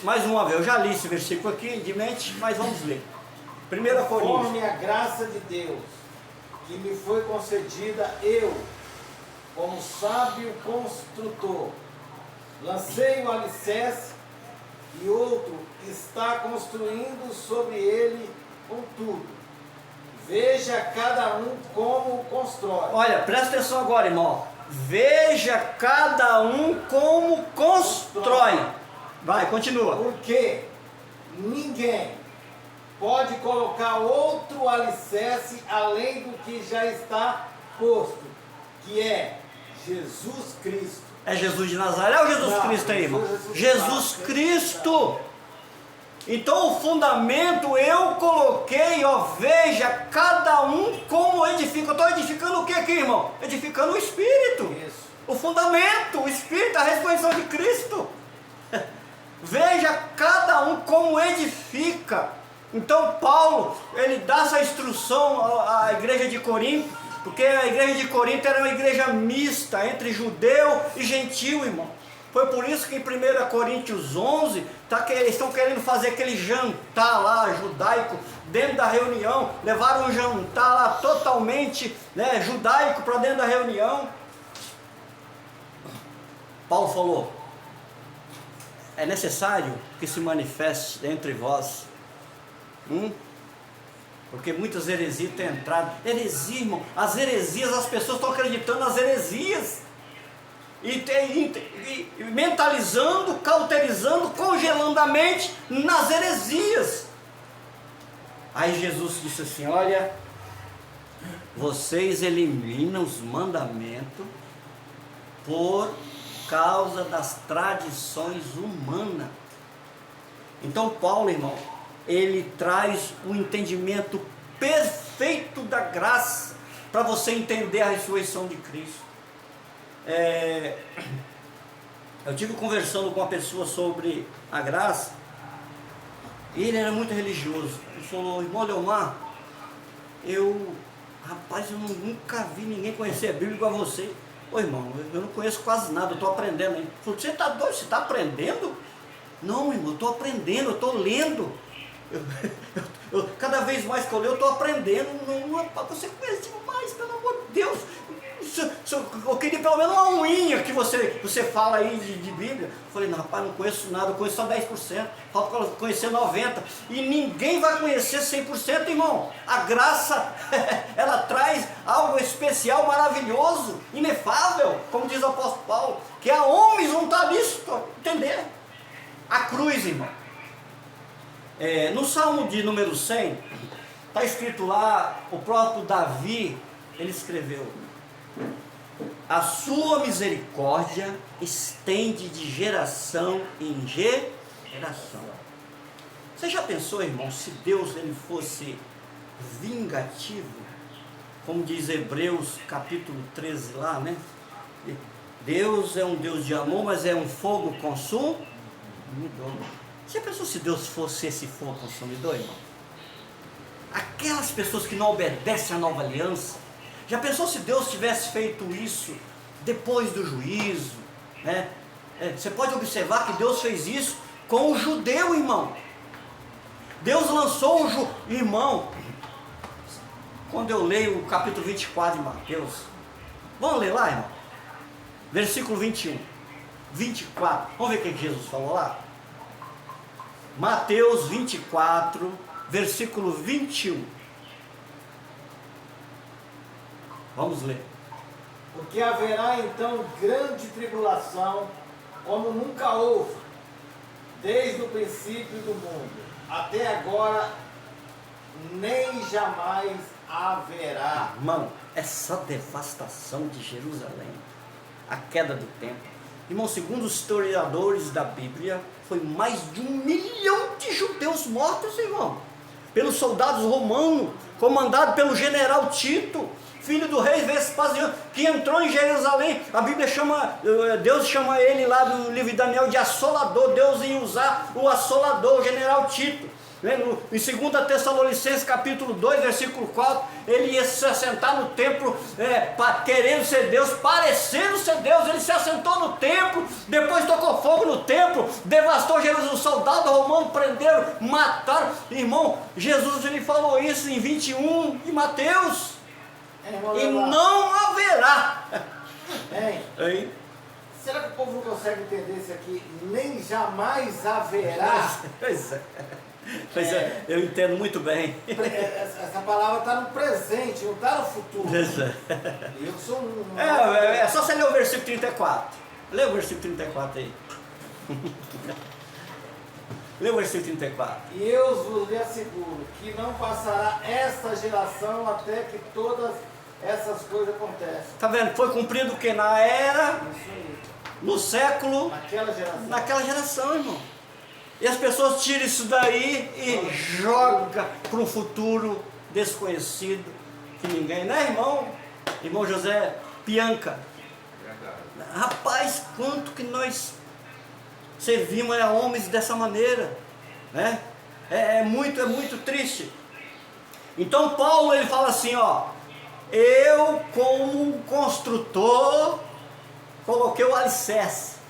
mais uma vez. Eu já li esse versículo aqui de mente, mas vamos ler. 1 Coríntios. Conforme a graça de Deus que me foi concedida, eu, como sábio construtor, lancei o alicerce e outro está construindo sobre ele com tudo. Veja cada um como constrói. Olha, presta atenção agora, irmão. Veja cada um como constrói. Vai, continua. Porque ninguém pode colocar outro alicerce além do que já está posto, que é Jesus Cristo. É Jesus de Nazaré ou Jesus Cristo aí, irmão? Jesus Cristo. Então o fundamento eu coloquei, ó, veja cada um como edifica. Eu estou edificando o que aqui, irmão? Edificando o Espírito. Isso. O fundamento, o Espírito, a ressurreição de Cristo. Veja cada um como edifica. Então Paulo, ele dá essa instrução à igreja de Corinto, porque a igreja de Corinto era uma igreja mista entre judeu e gentil, irmão. Foi por isso que em 1 Coríntios 11, eles estão querendo fazer aquele jantar lá, judaico, dentro da reunião. Levaram um jantar lá totalmente, né, judaico para dentro da reunião. Paulo falou: é necessário que se manifeste entre vós. Porque muitas heresias têm entrado. Heresia, irmão, as heresias, as pessoas estão acreditando nas heresias. E mentalizando, cauterizando, congelando a mente nas heresias. Aí Jesus disse assim: olha, vocês eliminam os mandamentos por causa das tradições humanas. Então Paulo, irmão, ele traz um entendimento perfeito da graça para você entender a ressurreição de Cristo. Eu estive conversando com uma pessoa sobre a graça, e ele era muito religioso. Ele falou: irmão Leomar, rapaz, eu nunca vi ninguém conhecer a Bíblia igual a você. Ô irmão, eu não conheço quase nada, eu estou aprendendo ainda. Ele falou: você está doido? Você está aprendendo? Não, irmão, eu estou aprendendo, eu estou lendo. Cada vez mais que eu leio, eu estou aprendendo. Não, você conhece demais, pelo amor de Deus. Eu queria pelo menos uma unha que você fala aí de Bíblia. Eu falei: não, rapaz, não conheço nada, eu conheço só 10%, falta para conhecer 90%, e ninguém vai conhecer 100%, irmão. A graça, ela traz algo especial, maravilhoso, inefável, como diz o apóstolo Paulo, que a homens não está nisso, entender? A cruz, irmão. No Salmo de número 100, está escrito lá, o próprio Davi, ele escreveu: a sua misericórdia estende de geração em geração. Você já pensou, irmão, se Deus ele fosse vingativo, como diz Hebreus capítulo 13 lá, né? Deus é um Deus de amor, mas é um fogo consumidor. Você já pensou se Deus fosse esse fogo consumidor, irmão? Aquelas pessoas que não obedecem à nova aliança, já pensou se Deus tivesse feito isso depois do juízo, né? Você pode observar que Deus fez isso com o judeu, irmão. Deus lançou irmão, quando eu leio o capítulo 24 de Mateus, vamos ler lá, irmão? Versículo 21, 24, vamos ver o que Jesus falou lá? Mateus 24, versículo 21. Vamos ler. Porque haverá então grande tribulação, como nunca houve, desde o princípio do mundo, até agora, nem jamais haverá. Irmão, essa devastação de Jerusalém, a queda do templo, irmão, segundo os historiadores da Bíblia, foi mais de 1 milhão de judeus mortos, irmão, pelos soldados romanos, comandado pelo general Tito, filho do rei Vespasiano, que entrou em Jerusalém. A Bíblia Deus chama ele lá no livro de Daniel de assolador. Deus ia usar o assolador, o general Tito. Em 2 Tessalonicenses capítulo 2, versículo 4, ele ia se assentar no templo, querendo ser Deus, parecendo ser Deus. Ele se assentou no templo, depois tocou fogo no templo, devastou Jerusalém. Os soldados romanos prenderam, mataram. Irmão, Jesus ele falou isso em 21 de Mateus. E não haverá. Hein? Será que o povo não consegue entender isso aqui? Nem jamais haverá. Pois é, eu entendo muito bem. Essa palavra está no presente, não está no futuro. Eu sou é só você ler o versículo 34. Lê o versículo 34 aí. Lê o versículo 34. E eu vos asseguro que não passará esta geração até que todas essas coisas aconteçam. Tá vendo? Foi cumprido o que? Na era, no século, naquela geração, irmão. E as pessoas tiram isso daí e jogam para um futuro desconhecido, que ninguém, né, irmão? Irmão José Pianca. Rapaz, quanto que nós servimos a homens dessa maneira, né? É muito triste. Então Paulo ele fala assim, ó: eu como construtor coloquei o alicerce.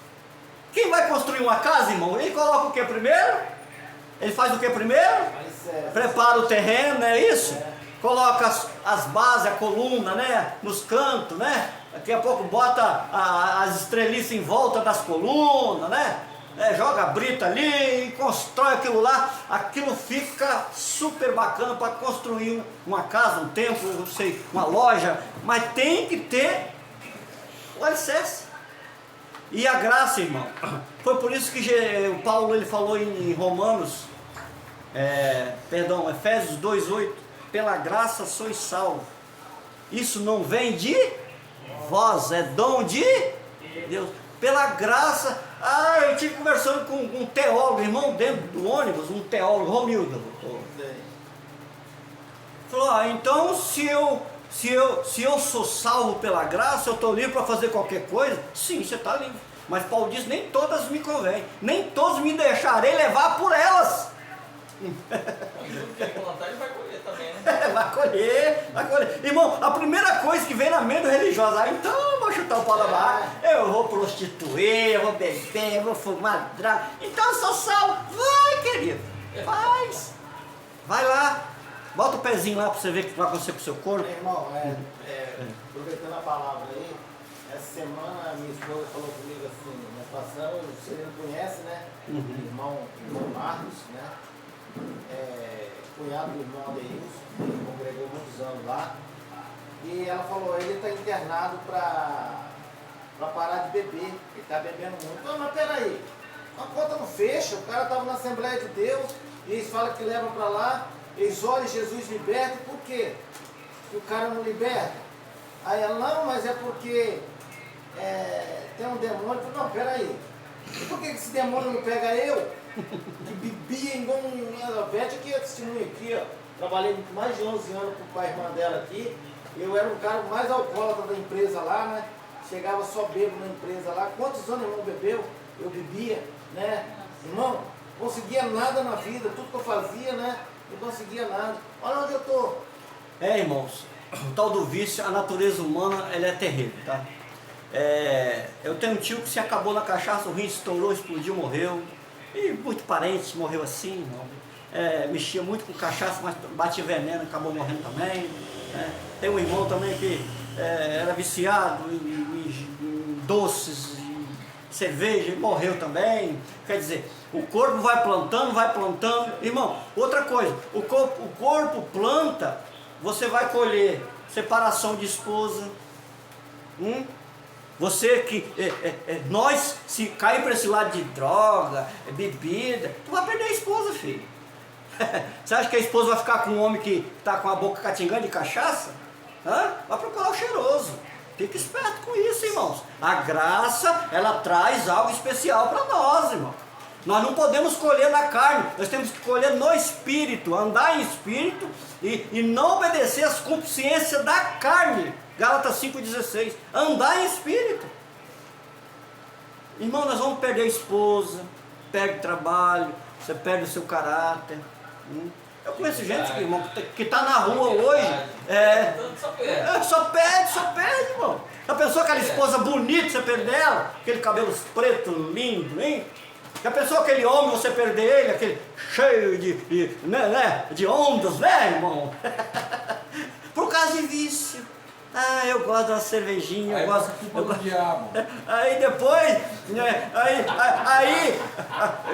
Quem vai construir uma casa, irmão? Ele coloca o que primeiro? Ele faz o que primeiro? Alicerce. Prepara o terreno, não é isso? Coloca as bases, a coluna, né? Nos cantos, né? Daqui a pouco bota as estreliças em volta das colunas, né? Joga a brita ali e constrói aquilo lá. Aquilo fica super bacana para construir uma casa, um templo, não sei, uma loja. Mas tem que ter o alicerce. E a graça, irmão, foi por isso que o Paulo ele falou em Romanos, Efésios 2:8, pela graça sois salvos, Isso não vem de vós, é dom de Deus. Pela graça. Eu estive conversando com um teólogo, irmão, dentro do ônibus, um teólogo, Romildo. Falou, então se eu sou salvo pela graça, eu estou livre para fazer qualquer coisa? Sim, você está livre. Mas Paulo diz, nem todas me convêm, nem todos me deixarei levar por elas. Tudo que ele plantar, ele vai colher também, né? Vai colher. Irmão, a primeira coisa que vem na mente do religioso, então eu vou chutar o pau da barra, eu vou prostituir, eu vou beber, eu vou fumar droga. Então eu sou salvo. Vai, querido, faz. Vai lá, bota o pezinho lá para você ver o que vai acontecer com o seu corpo. Irmão, aproveitando a palavra aí, essa semana minha esposa falou comigo assim, nós passamos, você não conhece, né? Irmão Marcos, né? Cunhado do irmão Adeilson, que congregou muitos anos lá. E ela falou, ele está internado para parar de beber, ele está bebendo muito. Não, mas peraí, a conta não fecha, o cara estava na Assembleia de Deus, e eles falam que levam para lá, eles olham Jesus liberta, por quê? Que o cara não liberta? Aí ela, não, mas é porque tem um demônio. Eu falei, não, peraí, e por que esse demônio não pega eu? Que bebia igual a Beth aqui, a testemunha aqui, ó. Trabalhei mais de 11 anos com o pai e irmã dela aqui. Eu era um cara mais alcoólatra da empresa lá, né? Chegava só bebo na empresa lá. Quantos anos o irmão bebeu? Eu bebia, né? Irmão, não conseguia nada na vida, tudo que eu fazia, né? Não conseguia nada. Olha onde eu tô. Irmãos, o tal do vício, a natureza humana, ela é terrível, tá? Eu tenho um tio que se acabou na cachaça, o rim estourou, explodiu, morreu. E muito parente morreu assim, mexia muito com cachaça, mas batia veneno, acabou morrendo também. Né? Tem um irmão também que era viciado em doces, em cerveja, e morreu também. Quer dizer, o corpo vai plantando. Irmão, outra coisa, o corpo planta, você vai colher separação de esposa. Você que, nós, se cair para esse lado de droga, bebida, tu vai perder a esposa, filho. Você acha que a esposa vai ficar com um homem que está com a boca catingando de cachaça? Vai procurar o cheiroso. Fica esperto com isso, irmãos. A graça, ela traz algo especial para nós, irmão. Nós não podemos colher na carne, nós temos que colher no espírito, andar em espírito e não obedecer às consciências da carne. Gálatas 5,16, andar em espírito. Irmão, nós vamos perder a esposa, perde o trabalho, você perde o seu caráter. Eu conheço gente, irmão, que está na rua hoje, só perde, irmão. Já pensou aquela esposa bonita, você perder ela? Aquele cabelo preto, lindo, hein? Já pensou aquele homem, você perder ele, aquele cheio de ondas, né, irmão? Por causa de vício. Eu gosto de uma cervejinha, aí eu gosto. Do diabo. Aí depois,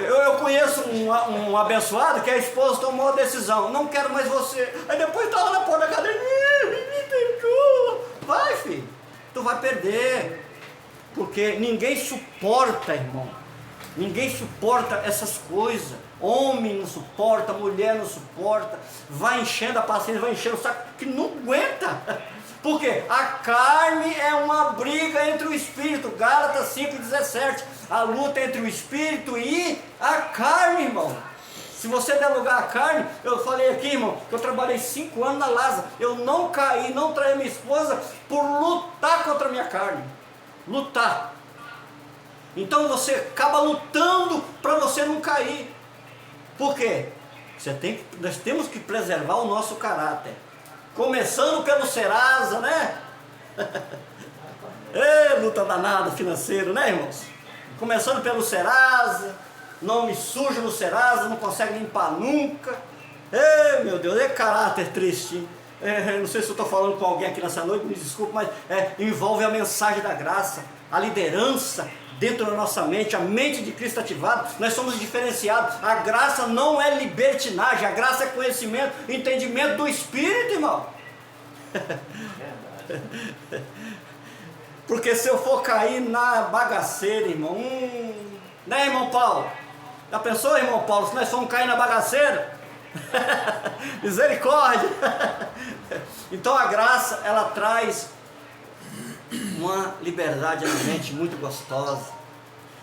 eu conheço um abençoado que a esposa tomou a decisão, não quero mais você. Aí depois tá lá na porta da academia, me perdoa. Vai, filho, tu vai perder. Porque ninguém suporta, irmão. Ninguém suporta essas coisas. Homem não suporta, mulher não suporta. Vai enchendo a paciência, vai enchendo o saco, que não aguenta. Porque a carne é uma briga entre o espírito. Gálatas 5,17. A luta entre o espírito e a carne, irmão. Se você der lugar à carne, eu falei aqui, irmão, que eu trabalhei 5 anos na Lasa. Eu não caí, não traí minha esposa por lutar contra a minha carne. Lutar. Então você acaba lutando para você não cair. Por quê? Nós temos que preservar o nosso caráter. Começando pelo Serasa, né? Luta danada financeira, né, irmãos? Começando pelo Serasa, nome sujo no Serasa, não consegue limpar nunca. Meu Deus, caráter triste. Não sei se eu estou falando com alguém aqui nessa noite, me desculpe, mas envolve a mensagem da graça, a liderança dentro da nossa mente, a mente de Cristo ativada. Nós somos diferenciados. A graça não é libertinagem, a graça é conhecimento, entendimento do Espírito, irmão. Porque se eu for cair na bagaceira, irmão, né, irmão Paulo? Já pensou, irmão Paulo, se nós formos cair na bagaceira? Misericórdia! Então a graça, ela traz uma liberdade na mente muito gostosa.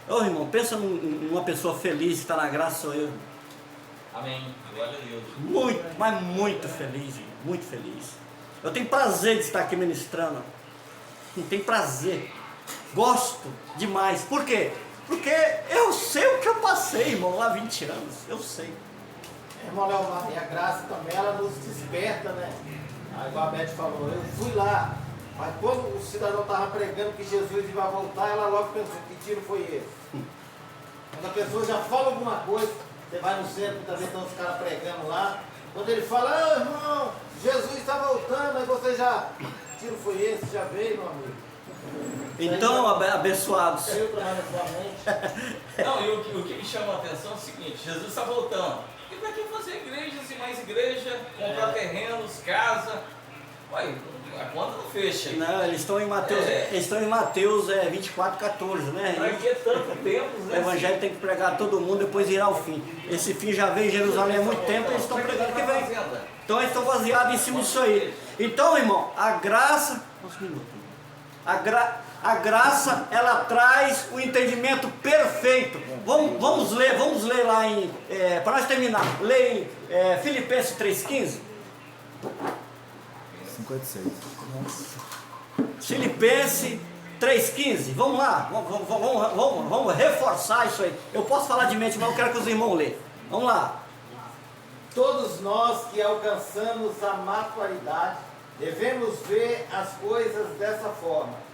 Ô irmão, pensa numa pessoa feliz que está na graça, sou eu. Amém. Glória a Deus. Muito, mas muito feliz, irmão, muito feliz. Eu tenho prazer de estar aqui ministrando. Tenho prazer. Gosto demais. Por quê? Porque eu sei o que eu passei, irmão, lá há 20 anos. Eu sei. Irmão Leomar, e a graça também, ela nos desperta, né? Aí, igual a Beth falou, eu fui lá, mas quando o cidadão estava pregando que Jesus ia voltar, ela logo pensou, que tiro foi esse? Quando a pessoa já fala alguma coisa, você vai no centro, também estão os caras pregando lá, quando ele fala, ah, irmão, Jesus está voltando, aí você já, que tiro foi esse? Já veio, meu amigo? Então, abençoados. Saiu para na sua mente. Não, e o que me chama a atenção é o seguinte, Jesus está voltando. E para que fazer igrejas e mais igreja, comprar terrenos, casa? Uai, a conta não fecha. Não, eles estão em Mateus, eles estão em Mateus 24:14, né? Para que tanto tempo, O né? evangelho tem que pregar a todo mundo, depois irá ao fim. Esse fim já veio em Jerusalém há muito tempo, eles estão pregando que vem. Então eles estão baseados em cima disso aí. Então, irmão, a graça. Nossa, um minuto. A graça, ela traz o entendimento perfeito. Vamos ler lá em. Para nós terminar, leia em Filipenses 3,15. 56. Filipenses 3,15. Vamos lá, vamos reforçar isso aí. Eu posso falar de mente, mas eu quero que os irmãos leiam. Vamos lá. Todos nós que alcançamos a maturidade devemos ver as coisas dessa forma.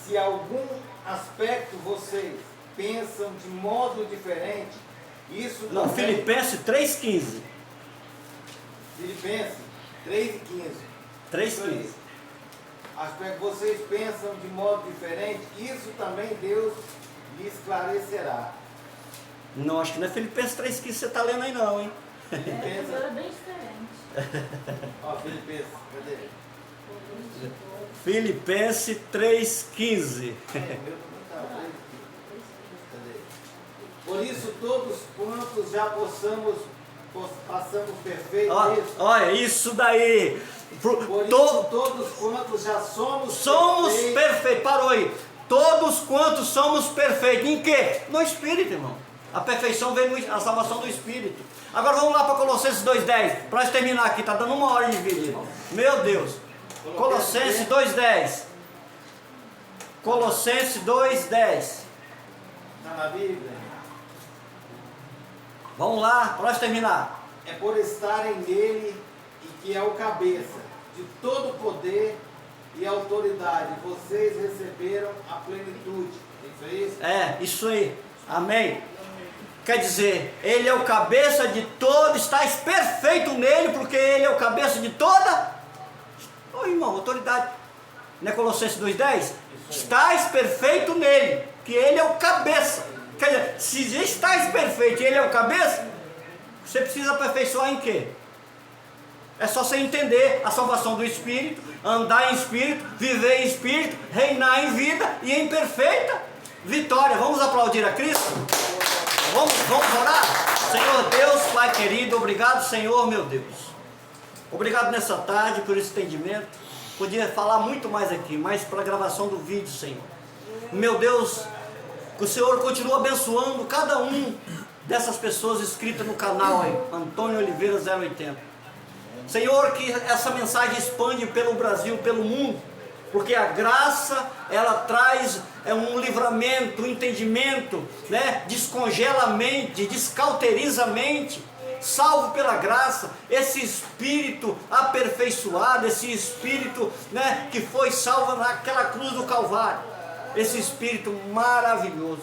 Se algum aspecto vocês pensam de modo diferente, isso Não, também... Filipenses 3,15. Filipenses 3:15. 3,15. Aspecto que vocês pensam de modo diferente, isso também Deus lhe esclarecerá. Não, acho que não é Filipenses 3,15 que você está lendo aí não, hein? Filipenses, Era bem diferente. ó, Filipenses, cadê? Filipenses 3,15. O meu também tá, cadê? Por isso todos quantos já passamos perfeitos, Olha, isso daí. por isso todos quantos já somos Perfeitos. Parou aí. Todos quantos somos perfeitos. Em quê? No Espírito, irmão. A perfeição vem na salvação do Espírito. Agora vamos lá para Colossenses 2,10. Para nós terminar aqui, está dando 1 hora de vídeo. Meu Deus. Colossenses 2,10. Colossenses 2,10. Está na Bíblia? Vamos lá, para nós terminar. É por estarem nele e que é o cabeça de todo poder e autoridade. Vocês receberam a plenitude. Isso é isso? É, isso aí. Amém. Quer dizer, ele é o cabeça de todo, estás perfeito nele, porque ele é o cabeça de toda. Ô irmão, autoridade. Não é Colossenses 2,10? Estás perfeito nele, que ele é o cabeça. Quer dizer, se estás perfeito e ele é o cabeça, você precisa aperfeiçoar em quê? É só você entender a salvação do Espírito, andar em Espírito, viver em Espírito, reinar em vida e em perfeita vitória. Vamos aplaudir a Cristo? Vamos orar? Senhor Deus, Pai querido, obrigado, Senhor, meu Deus. Obrigado nessa tarde por esse entendimento. Podia falar muito mais aqui, mas para a gravação do vídeo, Senhor. Meu Deus, que o Senhor continue abençoando cada um dessas pessoas inscritas no canal aí, Antônio Oliveira 080. Senhor, que essa mensagem expande pelo Brasil, pelo mundo, porque a graça, ela traz um livramento, um entendimento, né? Descongela a mente, descauteriza a mente. Salvo pela graça, esse espírito aperfeiçoado, esse espírito, né, que foi salvo naquela cruz do Calvário, esse espírito maravilhoso.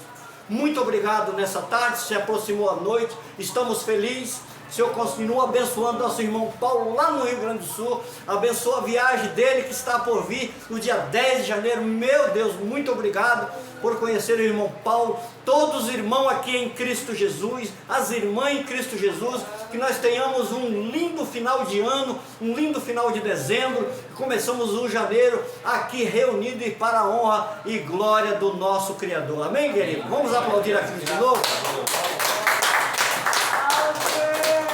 Muito obrigado nessa tarde, se aproximou a noite, estamos felizes. O Senhor continua abençoando nosso irmão Paulo lá no Rio Grande do Sul. Abençoa a viagem dele que está por vir no dia 10 de janeiro. Meu Deus, muito obrigado por conhecer o irmão Paulo. Todos os irmãos aqui em Cristo Jesus, as irmãs em Cristo Jesus. Que nós tenhamos um lindo final de ano, um lindo final de dezembro. Começamos o janeiro aqui reunido e para a honra e glória do nosso Criador. Amém, querido? Vamos aplaudir a Cristo de novo?